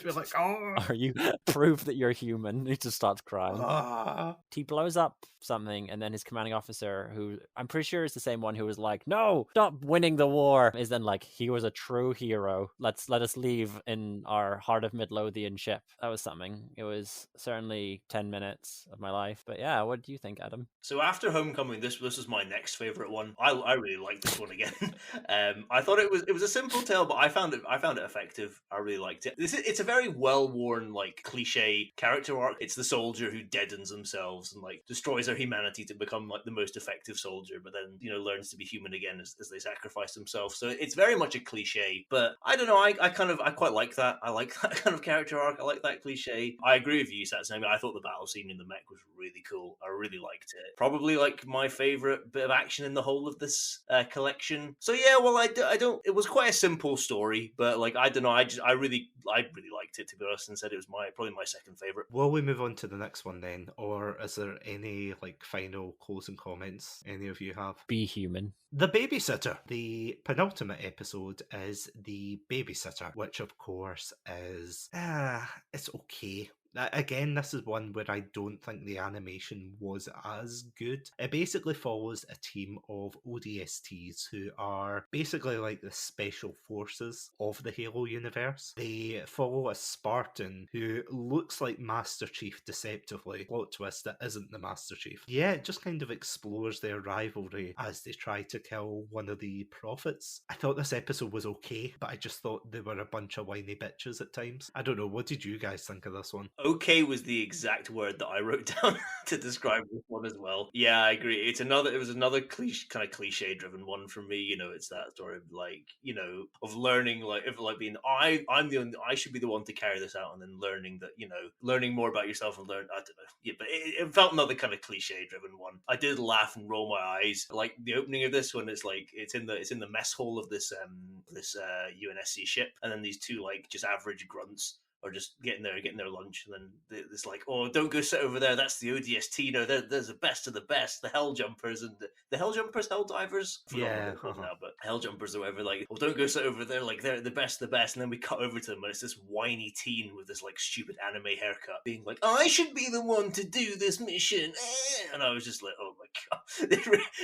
Be like, "Oh, Or you prove that you're human. He just starts crying. ah." He blows up something, and then his commanding officer, who I'm pretty sure is the same one who was like, "No, stop winning the war," is then like, "He was a true hero. Let us leave in our Heart of Midlothian ship." That was something. It was certainly 10 minutes of my life. But yeah, what do you think, Adam? So after Homecoming, this was my next favorite one. I really liked this one again. I thought it was a simple tale, but I found it effective. I really liked it. It's a very well worn, like, cliche character arc. It's the soldier who deadens themselves and like destroys their humanity to become like the most effective soldier, but then learns to be human again as they sacrifice themselves. So it's very much a cliche, but I don't know. I quite like that. I like that kind of character arc. I like that cliche. I agree with you, Chatsu-Nani. I thought the battle scene in the mech was really cool. I really liked it. Probably like my favorite bit of action in the whole of this collection. So yeah, well, I don't. It was quite a simple story, but like I don't know. I really really liked it, to be honest, and said it was probably my second favorite. Will we move on to the next one then, or is there any like final closing comments any of you have? Be human. The Babysitter. The penultimate episode is The Babysitter, which of course is it's okay. Again, this is one where I don't think the animation was as good. It basically follows a team of ODSTs who are basically like the special forces of the Halo universe. They follow a Spartan who looks like Master Chief deceptively. Plot twist, that isn't the Master Chief. Yeah, it just kind of explores their rivalry as they try to kill one of the prophets. I thought this episode was okay, but I just thought they were a bunch of whiny bitches at times. I don't know, what did you guys think of this one? Okay was the exact word that I wrote down to describe this one as well. Yeah, I agree. It was another cliche driven one for me. You know, it's that story of like, you know, of learning, like if like being I should be the one to carry this out, and then learning that, you know, learning more about yourself and learn. I don't know. Yeah, but it felt another kind of cliche driven one. I did laugh and roll my eyes. Like the opening of this one, it's like it's in the mess hall of this UNSC ship, and then these two like just average grunts are just getting their lunch, and then it's like, oh, don't go sit over there. That's the ODST. No, there's the best of the best, the Hell Jumpers, and the Hell Jumpers, Hell Divers. I forgot what they're called now, but Hell Jumpers or whatever. Like, oh, don't go sit over there. Like, they're the best of the best. And then we cut over to them, and it's this whiny teen with this like stupid anime haircut, being like, I should be the one to do this mission. And I was just like, oh my god,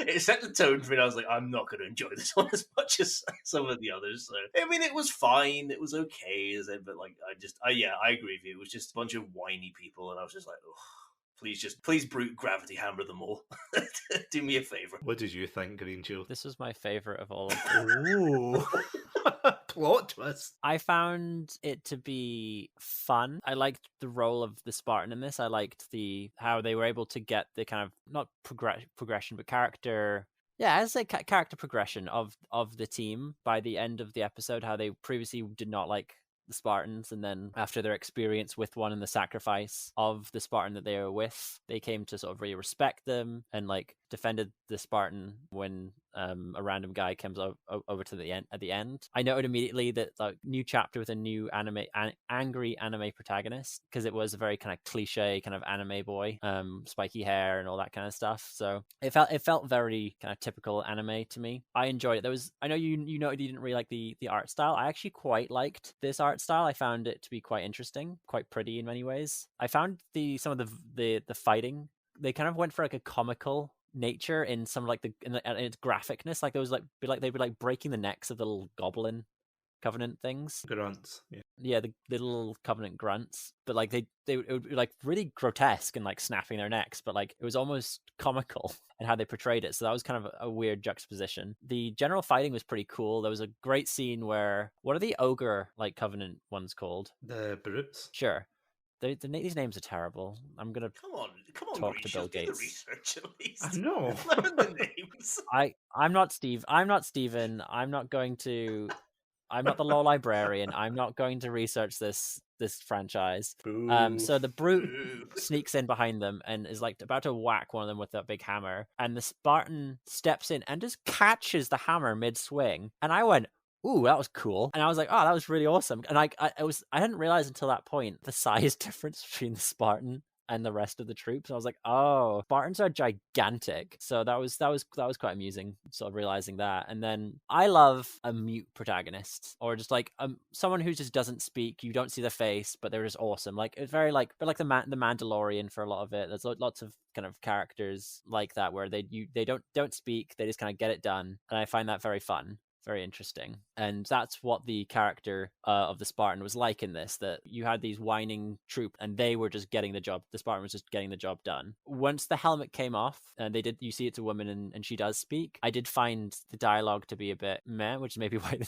it set the tone for me. And I was like, I'm not going to enjoy this one as much as some of the others. So I mean, it was fine. It was okay, but like, I agree with you. It was just a bunch of whiny people, and I was just like, oh, please brute gravity hammer them all. Do me a favor. What did you think, Greenshield? This was my favorite of all of them. Ooh. Plot twist. I found it to be fun. I liked the role of the Spartan in this. I liked how they were able to get the kind of not progression, but character. Yeah, I'd say character progression of the team by the end of the episode. How they previously did not like the Spartans, and then after their experience with one and the sacrifice of the Spartan that they were with, they came to sort of really respect them and like defended the Spartan when a random guy comes over to the end at the end. I noted immediately that like new chapter with a new angry anime protagonist, because it was a very kind of cliche kind of anime boy, spiky hair and all that kind of stuff. So it felt very kind of typical anime to me. I enjoyed it. I know you noted you didn't really like the art style. I actually quite liked this art style. I found it to be quite interesting, quite pretty in many ways. I found some of the fighting, they kind of went for like a comical nature in some like in its graphicness. Like those they'd be like breaking the necks of the little goblin covenant things. Grunts. Yeah, the little covenant grunts. But like it would be like really grotesque and like snapping their necks, but like it was almost comical in how they portrayed it. So that was kind of a weird juxtaposition. The general fighting was pretty cool. There was a great scene where, what are the ogre like covenant ones called? The brutes. Sure. These names are terrible. I'm gonna come on, talk to Bill Gates. Do the research at least. I know. Learn the names. I'm not Steve. I'm not Steven. I'm not the law librarian. I'm not going to research this franchise. So the brute sneaks in behind them and is like about to whack one of them with that big hammer, and the Spartan steps in and just catches the hammer mid swing, and I went, ooh, that was cool. And I was like, oh, that was really awesome. And I hadn't realized until that point the size difference between the Spartan and the rest of the troops. I was like, oh, Spartans are gigantic. So that was quite amusing, sort of realizing that. And then I love a mute protagonist, or just like someone who just doesn't speak. You don't see their face, but they're just awesome. Like it's very like the Mandalorian for a lot of it. There's lots of kind of characters like that where they don't speak. They just kind of get it done, and I find that very fun. Very interesting. And that's what the character of the Spartan was like in this, that you had these whining troop and they were just getting the job. The Spartan was just getting the job done. Once the helmet came off and you see it's a woman and she does speak, I did find the dialogue to be a bit meh, which is maybe why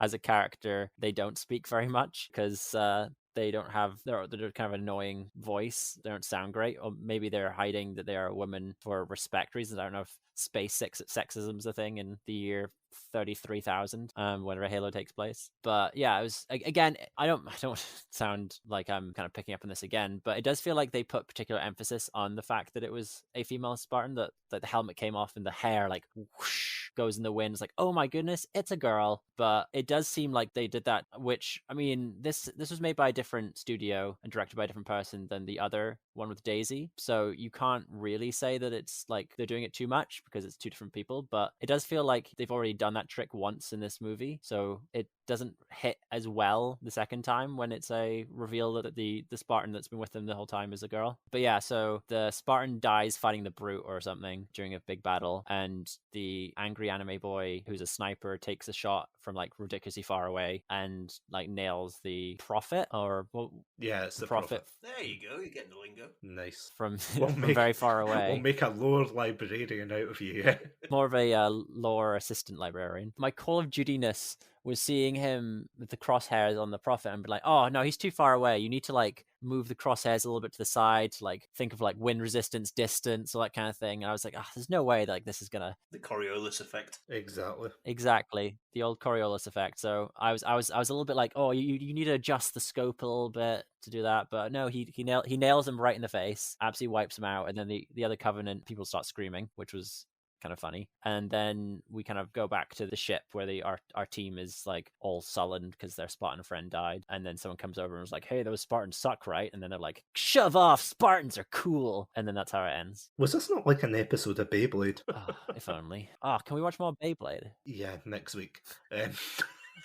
as a character they don't speak very much, because they're kind of annoying voice. They don't sound great, or maybe they're hiding that they are a woman for respect reasons. I don't know if space sexism's a thing in the year 33,000 whenever Halo takes place. But yeah, it was, again, I don't sound like I'm kind of picking up on this again, but it does feel like they put particular emphasis on the fact that it was a female Spartan, that the helmet came off and the hair like whoosh goes in the wind. It's like, oh my goodness, it's a girl. But it does seem like they did that, which, I mean, this was made by a different studio and directed by a different person than the other one with Daisy. So you can't really say that it's like they're doing it too much because it's two different people, but it does feel like they've already done that trick once in this movie. So it doesn't hit as well the second time when it's a reveal that the Spartan that's been with them the whole time is a girl. But yeah, so the Spartan dies fighting the Brute or something during a big battle, and the angry anime boy who's a sniper takes a shot from like ridiculously far away and like nails the prophet, or well, Yeah, it's the prophet. There you go. You're getting the lingo. Nice. from We'll from make- very far away. We'll make a lore librarian out of you. Yeah. More of a lore assistant librarian. My Call of Duty-ness was seeing him with the crosshairs on the prophet and be like, oh no, he's too far away. You need to like move the crosshairs a little bit to the side to like think of like wind resistance, distance, all that kind of thing. And I was like, oh, there's no way that like this is gonna The Coriolis effect. Exactly. the old Coriolis effect. So I was a little bit like, oh, you need to adjust the scope a little bit to do that, but no, he nails him right in the face, absolutely wipes him out, and then the other Covenant people start screaming, which was kind of funny. And then we kind of go back to the ship where our team is like all sullen because their Spartan friend died, and then someone comes over and was like, hey, those Spartans suck, right? And then they're like, shove off, Spartans are cool. And then that's how it ends. Was this not like an episode of Beyblade? Oh, if only. Oh, can we watch more Beyblade? Yeah, next week.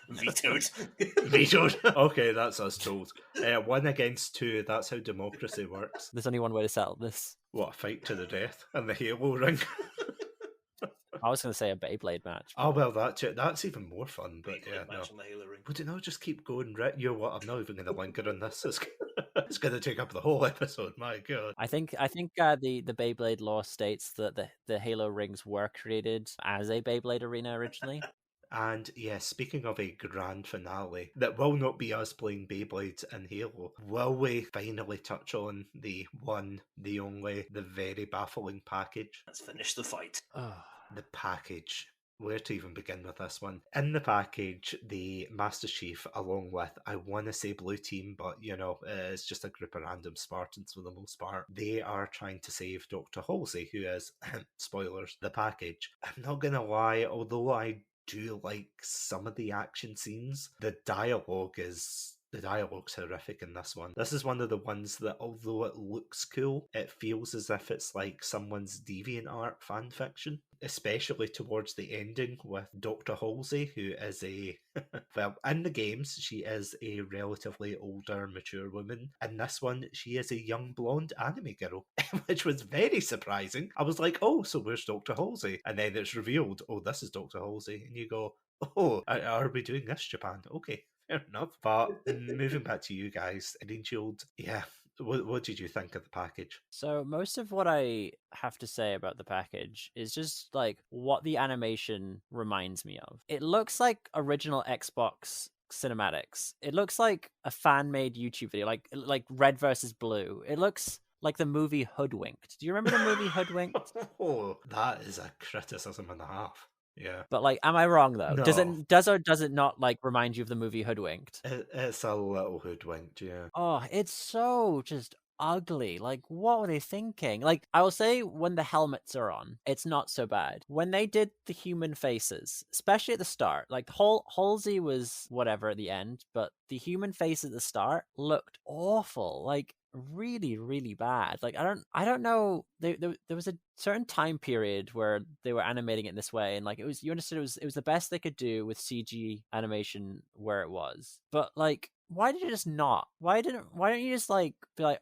Vetoed. Vetoed. Okay, that's us told. 1 against 2, that's how democracy works. There's only one way to settle this. What, a fight to the death and the Halo ring? I was going to say a Beyblade match. Oh, well, that's even more fun, but yeah, no. Match on the Halo ring. Would it not just keep going? Right, you know what? I'm not even going to linger on this. It's going to take up the whole episode. My God. I think the Beyblade law states that the Halo rings were created as a Beyblade arena originally. And yeah, speaking of a grand finale that will not be us playing Beyblades and Halo, will we finally touch on the one, the only, the very baffling package? Let's finish the fight. Oh. The package. Where to even begin with this one? In the package, the Master Chief, along with, I want to say Blue Team, but you know, it's just a group of random Spartans for the most part. They are trying to save Dr. Halsey, who is, spoilers, the package. I'm not gonna lie, although I do like some of the action scenes, the dialogue's horrific in this one. This is one of the ones that, although it looks cool, it feels as if it's like someone's DeviantArt fan fiction, especially towards the ending with Dr. Halsey, who is well, in the games, she is a relatively older, mature woman. In this one, she is a young blonde anime girl, which was very surprising. I was like, oh, so where's Dr. Halsey? And then it's revealed, oh, this is Dr. Halsey. And you go, oh, are we doing this, Japan? Okay. Fair enough. But moving back to you guys, Greenshield, yeah, what did you think of the package? So most of what I have to say about the package is just like what the animation reminds me of. It looks like original Xbox cinematics. It looks like a fan-made YouTube video, like Red versus Blue. It looks like the movie Hoodwinked. Do you remember the movie Hoodwinked? Oh, that is a criticism and a half. Yeah. But like, am I wrong though? No. Does or does it not like remind you of the movie Hoodwinked? It's a little hoodwinked, yeah. Oh, it's so just ugly. Like, what were they thinking? Like, I will say when the helmets are on, it's not so bad. When they did the human faces, especially at the start, like Halsey was whatever at the end, but the human face at the start looked awful. Like, really, really bad. Like, I don't know. There was a certain time period where they were animating it in this way, and like you understood it was the best they could do with CG animation where it was. But like, why did you just not? Why don't you just like be like,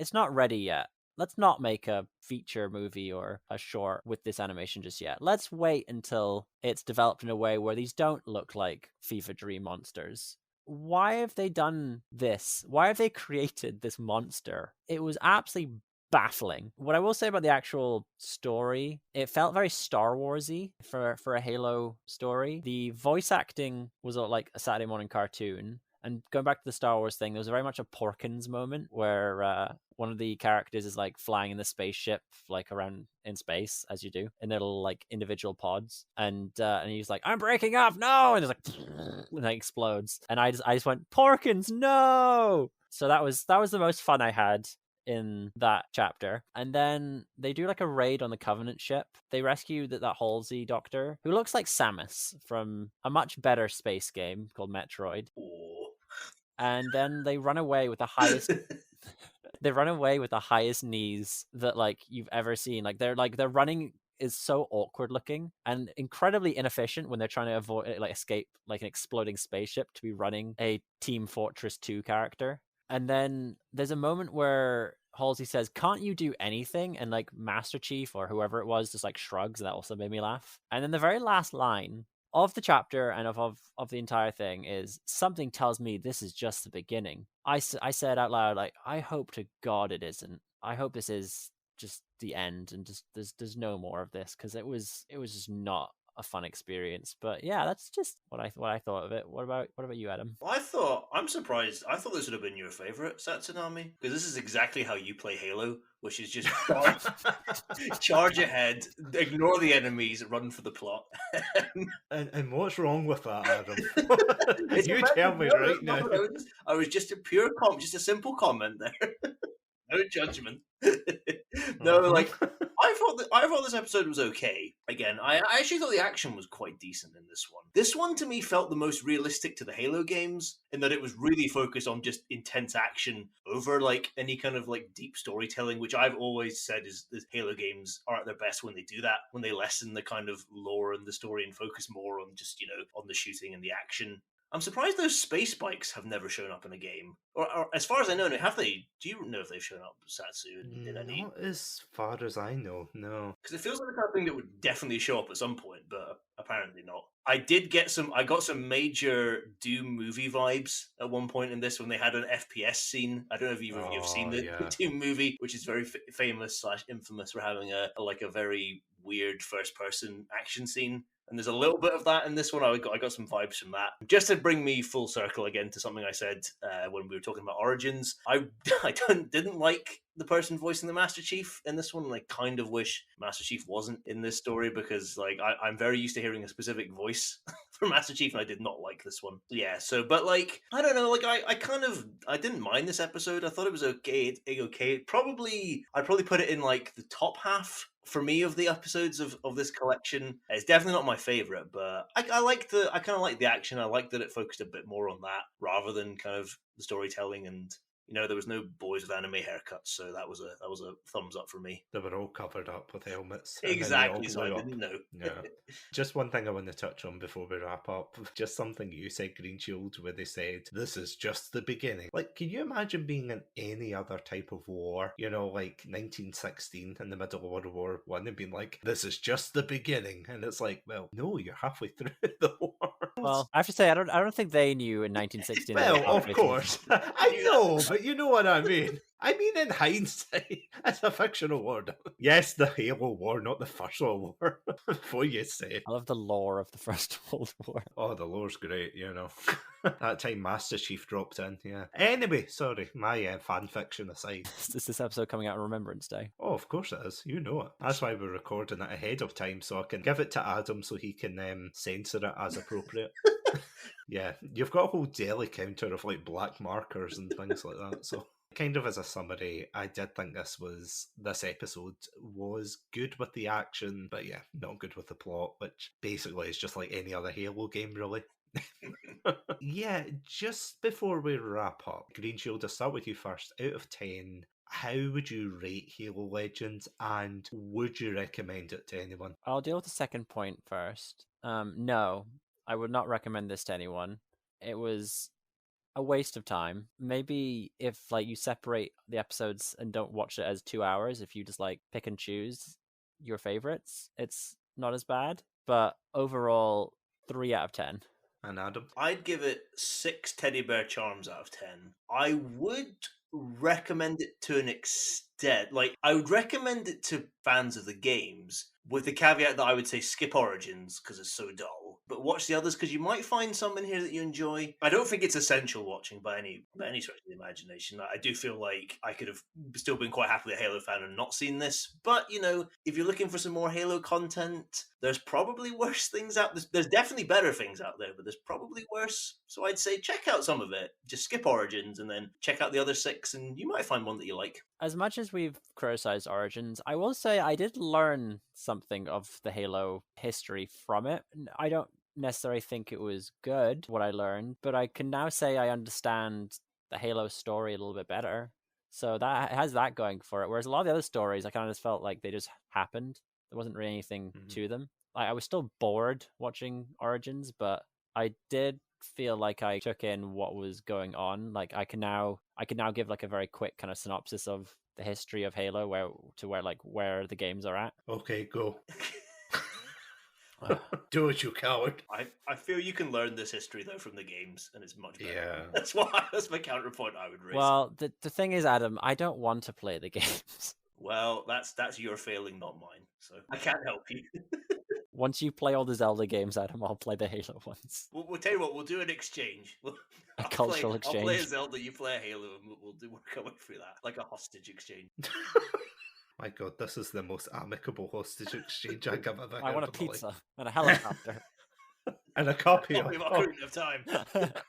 it's not ready yet. Let's not make a feature movie or a short with this animation just yet. Let's wait until it's developed in a way where these don't look like Fever Dream monsters. Why have they done this? Why have they created this monster? It was absolutely baffling. What I will say about the actual story, it felt very Star Wars-y for a Halo story. The voice acting was like a Saturday morning cartoon. And going back to the Star Wars thing, there was very much a Porkins moment where one of the characters is like flying in the spaceship, like around in space, as you do, in their little like individual pods. And he's like, I'm breaking up, no! And it's like, and it explodes. And I just went, Porkins, no! So that was the most fun I had in that chapter. And then they do like a raid on the Covenant ship. They rescue that Halsey doctor who looks like Samus from a much better space game called Metroid. Oh. And then they run away with the highest they run away with the highest knees that like you've ever seen. They're running is so awkward looking and incredibly inefficient when they're trying to avoid like escape like an exploding spaceship to be running a Team Fortress 2 character. And then there's a moment where Halsey says, "Can't you do anything?" And like Master Chief or whoever it was just like shrugs, and that also made me laugh. And then the very last line of the chapter and of the entire thing is, "Something tells me this is just the beginning." I said out loud, like, I hope to God it isn't. I hope this is just the end and just there's no more of this, because it was just not a fun experience. But yeah, that's just what I thought of it. What about you, Adam? I'm surprised. I thought this would have been your favorite, Chatsu-Nani, because this is exactly how you play Halo, which is just charge ahead, ignore the enemies, run for the plot. And what's wrong with that, Adam? You tell me right now. I was just just a simple comment there. No judgment. No, like I thought this episode was okay. Again, I actually thought the action was quite decent in this one. This one to me felt the most realistic to the Halo games in that it was really focused on just intense action over like any kind of like deep storytelling, which I've always said is the Halo games are at their best when they do that, when they lessen the kind of lore and the story and focus more on just, on the shooting and the action. I'm surprised those space bikes have never shown up in a game. Or as far as I know, have they? Do you know if they've shown up, Satsu, in any? Not as far as I know, no. Because it feels like the kind of thing that would definitely show up at some point, but apparently not. I got some major Doom movie vibes at one point in this when they had an FPS scene. I don't know if you've seen the Doom movie, which is very famous / infamous for having a very weird first person action scene. And there's a little bit of that in this one. I got some vibes from that. Just to bring me full circle again to something I said when we were talking about Origins, I didn't like the person voicing the Master Chief in this one. And I kind of wish Master Chief wasn't in this story, because like I'm very used to hearing a specific voice for Master Chief, and I did not like this one. Yeah, so but like I don't know, like I didn't mind this episode. I thought it was okay. I'd probably put it in like the top half for me of the episodes of this collection. It's definitely not my favorite, but I kind of like the action. I like that it focused a bit more on that rather than kind of the storytelling, and there was no boys with anime haircuts, so that was a thumbs up for me. They were all covered up with helmets. Exactly, so I didn't know. Yeah. Just one thing I want to touch on before we wrap up. Just something you said, Greenshield, where they said, "This is just the beginning." Like, can you imagine being in any other type of war? Like 1916 in the middle of World War One, and being like, "This is just the beginning," and it's like, well, no, you're halfway through the war. Well, I have to say, I don't think they knew in 1916. Well, of course, I know, but you know what I mean. I mean, in hindsight, it's a fictional war. Yes, the Halo War, not the First World War. Before you say. I love the lore of the First World War. Oh, the lore's great, That time Master Chief dropped in, yeah. Anyway, sorry, my fan fiction aside. Is this episode coming out on Remembrance Day? Oh, of course it is. You know it. That's why we're recording it ahead of time, so I can give it to Adam so he can censor it as appropriate. Yeah, you've got a whole deli counter of like black markers and things like that, so... Kind of as a summary, I did think this episode was good with the action, but yeah, not good with the plot, which basically is just like any other Halo game, really. Yeah, just before we wrap up, Greenshield, I'll start with you first. Out of 10, how would you rate Halo Legends, and would you recommend it to anyone? I'll deal with the second point first. No, I would not recommend this to anyone. It was a waste of time. Maybe if like you separate the episodes and don't watch it as 2 hours, if you just like pick and choose your favorites, it's not as bad. But overall, 3 out of 10. And Adam? I'd give it 6 teddy bear charms out of 10. I would recommend it to an extent, dead. Like, I would recommend it to fans of the games, with the caveat that I would say skip Origins because it's so dull, but watch the others because you might find some in here that you enjoy. I don't think it's essential watching by any stretch of the imagination. I do feel like I could have still been quite happily a Halo fan and not seen this, but if you're looking for some more Halo content, there's probably worse things out. There's definitely better things out there, but there's probably worse. So I'd say check out some of it. Just skip Origins and then check out the other 6, and you might find one that you like. As much as we've criticized Origins, I will say I did learn something of the Halo history from it. I don't necessarily think it was good, what I learned, but I can now say I understand the Halo story a little bit better. So that has that going for it. Whereas a lot of the other stories, I kind of just felt like they just happened. There wasn't really anything to them. I was still bored watching Origins, but I did feel like I took in what was going on. Like I can now give like a very quick kind of synopsis of the history of Halo, where the games are at. Okay, go. Do it, you coward. I feel you can learn this history though from the games, and it's much better. Yeah. That's my counterpoint I would raise. Well, the thing is, Adam, I don't want to play the games. Well, that's your failing, not mine. So I can't help you. Once you play all the Zelda games, Adam, I'll play the Halo ones. We'll tell you what. We'll do an exchange. Cultural exchange. I'll play a Zelda, you play a Halo, and we'll work our way through that like a hostage exchange. My God, this is the most amicable hostage exchange I've ever heard. I want a pizza and a helicopter. And a copy of Ocarina of Time.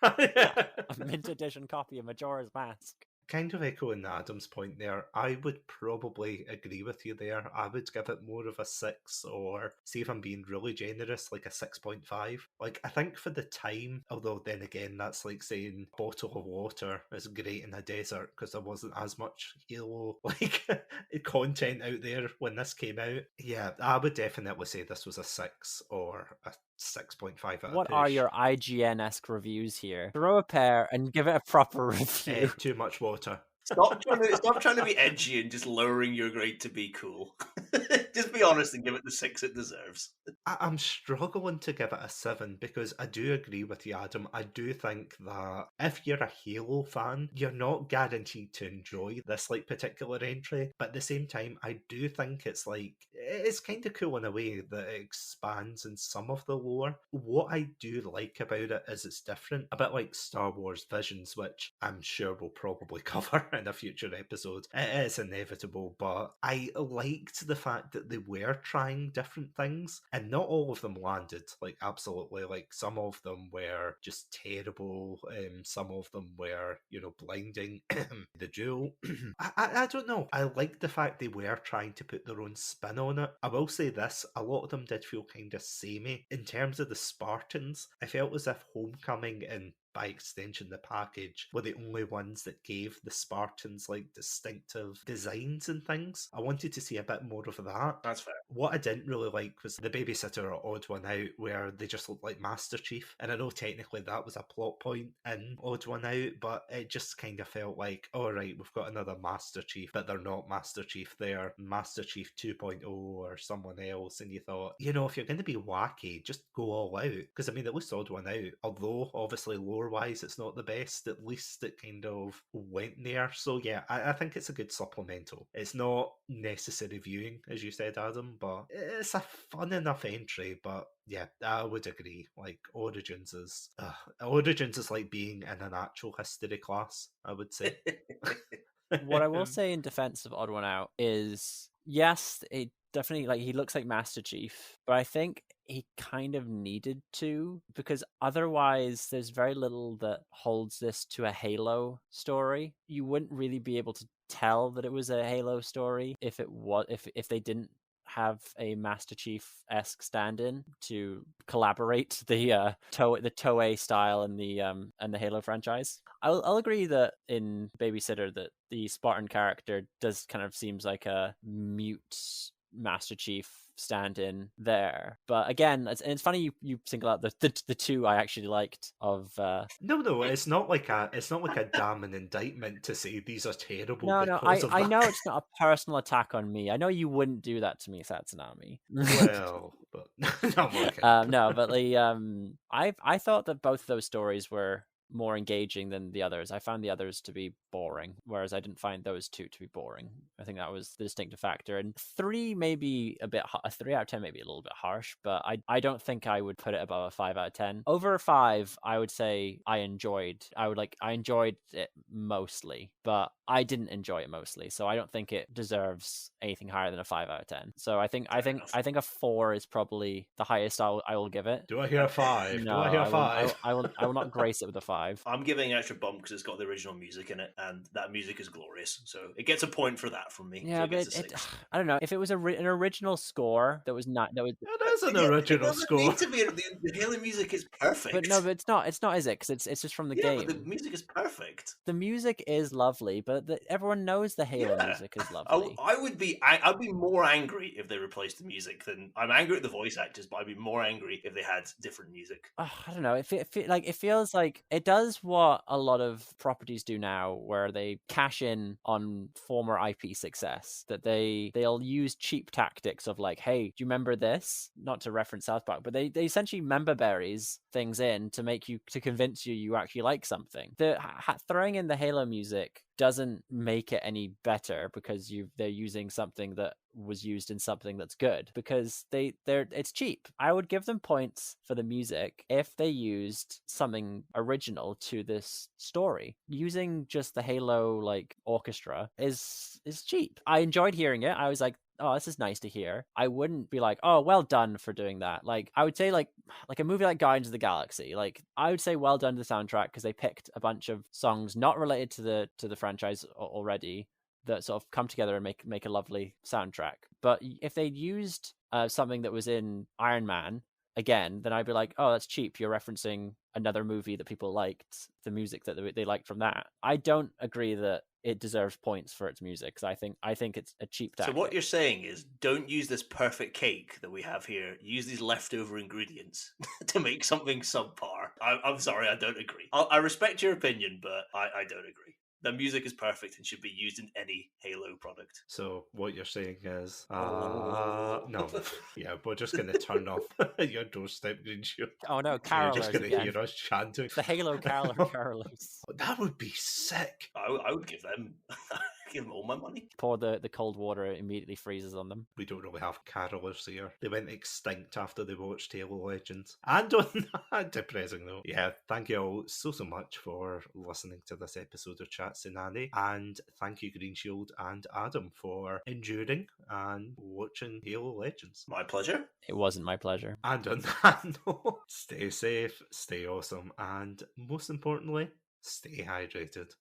A mint edition copy of Majora's Mask. Kind of echoing Adam's point there, I would probably agree with you there. I would give it more of a 6, or see if I'm being really generous, like a 6.5. Like, I think for the time, although then again, that's like saying bottle of water is great in a desert, because there wasn't as much Halo content out there when this came out. Yeah, I would definitely say this was a 6 or a 6.5 What are your IGN-esque reviews here? Throw a pair and give it a proper review. Too much water. Stop trying to be edgy and just lowering your grade to be cool. Just be honest and give it the 6 it deserves. I'm struggling to give it a 7 because I do agree with you, Adam. I do think that if you're a Halo fan, you're not guaranteed to enjoy this particular entry. But at the same time, I do think it's kind of cool in a way that it expands in some of the lore. What I do like about it is it's different, a bit like Star Wars Visions, which I'm sure we'll probably cover in a future episode. It is inevitable, but I liked the fact that they were trying different things, and not all of them landed. Absolutely, some of them were just terrible. Some of them were, blinding. The duel. I don't know. I like the fact they were trying to put their own spin on it. I will say this: a lot of them did feel kind of samey. In terms of the Spartans, I felt as if Homecoming and by extension the package were the only ones that gave the Spartans distinctive designs and things. I wanted to see a bit more of that. That's fair. What I didn't really like was the babysitter or Odd One Out, where they just looked like Master Chief. And I know technically that was a plot point in Odd One Out, but it just kind of felt like, alright, we've got another Master Chief, but they're not Master Chief, they're Master Chief 2.0 or someone else. And you thought, if you're going to be wacky, just go all out. Because at least Odd One Out, although obviously lore-wise it's not the best, at least it kind of went there. So yeah, I think it's a good supplemental. It's not necessary viewing, as you said, Adam, but it's a fun enough entry. But yeah, I would agree. Origins is like being in an actual history class, I would say. What I will say in defense of Odd One Out is, yes, it definitely, he looks like Master Chief, but I think he kind of needed to, because otherwise there's very little that holds this to a Halo story. You wouldn't really be able to tell that it was a Halo story if they didn't have a Master Chief-esque stand-in to collaborate the Toei style and the Halo franchise. I'll agree that in Babysitter that the Spartan character does kind of seems like a mute Master Chief stand-in there, but again, it's funny you single out the two I actually liked of. No, it's not like a damning indictment to say these are terrible. No, I know it's not a personal attack on me. I know you wouldn't do that to me, Chatsu-Nani. Well, but no, okay. No, but I thought that both of those stories were more engaging than the others. I found the others to be boring, whereas I didn't find those two to be boring. I think that was the distinctive factor. And 3 maybe a 3 out of 10 maybe a little bit harsh, but I don't think I would put it above a 5 out of 10. Over a 5, I would say I enjoyed it mostly, but I didn't enjoy it mostly, so I don't think it deserves anything higher than a 5 out of 10. So I think a 4 is probably the highest I will give it. Do I hear a 5? No, Do I hear a 5? I will not grace it with a 5. I'm giving an extra bump because it's got the original music in it, and that music is glorious. So it gets a point for that from me. Yeah, so it but gets a 6. I don't know if it was an original score that was not that was. It is an original score. It doesn't need to be. The Halo music is perfect. But no, but it's not. It's not, is it? Because it's just from the game. But the music is perfect. The music is lovely, but everyone knows the Halo music is lovely. I'd be more angry if they replaced the music than I'm angry at the voice actors, but I'd be more angry if they had different music. I don't know. It feels like it does what a lot of properties do now, where they cash in on former IP success. That they'll use cheap tactics of like, hey, do you remember this? Not to reference South Park, but they essentially member berries things in to convince you actually like something. Throwing in the Halo music doesn't make it any better because they're using something that was used in something that's good, because it's cheap. I would give them points for the music if they used something original to this story. Using just the Halo like orchestra is cheap. I enjoyed hearing it. I was like, oh, this is nice to hear. I wouldn't be like, oh, well done for doing that. Like, I would say like a movie like Guardians of the Galaxy, like I would say well done to the soundtrack, because they picked a bunch of songs not related to the franchise already that sort of come together and make a lovely soundtrack. But if they'd used something that was in Iron Man again, then I'd be like, oh, that's cheap. You're referencing another movie that people liked, the music that they liked from that. I don't agree that it deserves points for its music, because I think it's a cheap tactic. So what you're saying is, don't use this perfect cake that we have here. Use these leftover ingredients to make something subpar. I'm sorry, I don't agree. I respect your opinion, but I don't agree. The music is perfect and should be used in any Halo product. So what you're saying is, no, yeah, we're just going to turn off your doorstep, Greenshield. Oh no, You're carolers just going to again. hear us chanting. The Halo carolers. That would be sick. I would give them all my money. Pour the cold water, it immediately freezes on them. We don't really have carolers here. They went extinct after they watched Halo Legends. And on that depressing note, yeah, thank you all so much for listening to this episode of Chatsu-Nani. And thank you, Greenshield and Adam, for enduring and watching Halo Legends. My pleasure. It wasn't my pleasure. And on that note, stay safe, stay awesome, and most importantly, stay hydrated.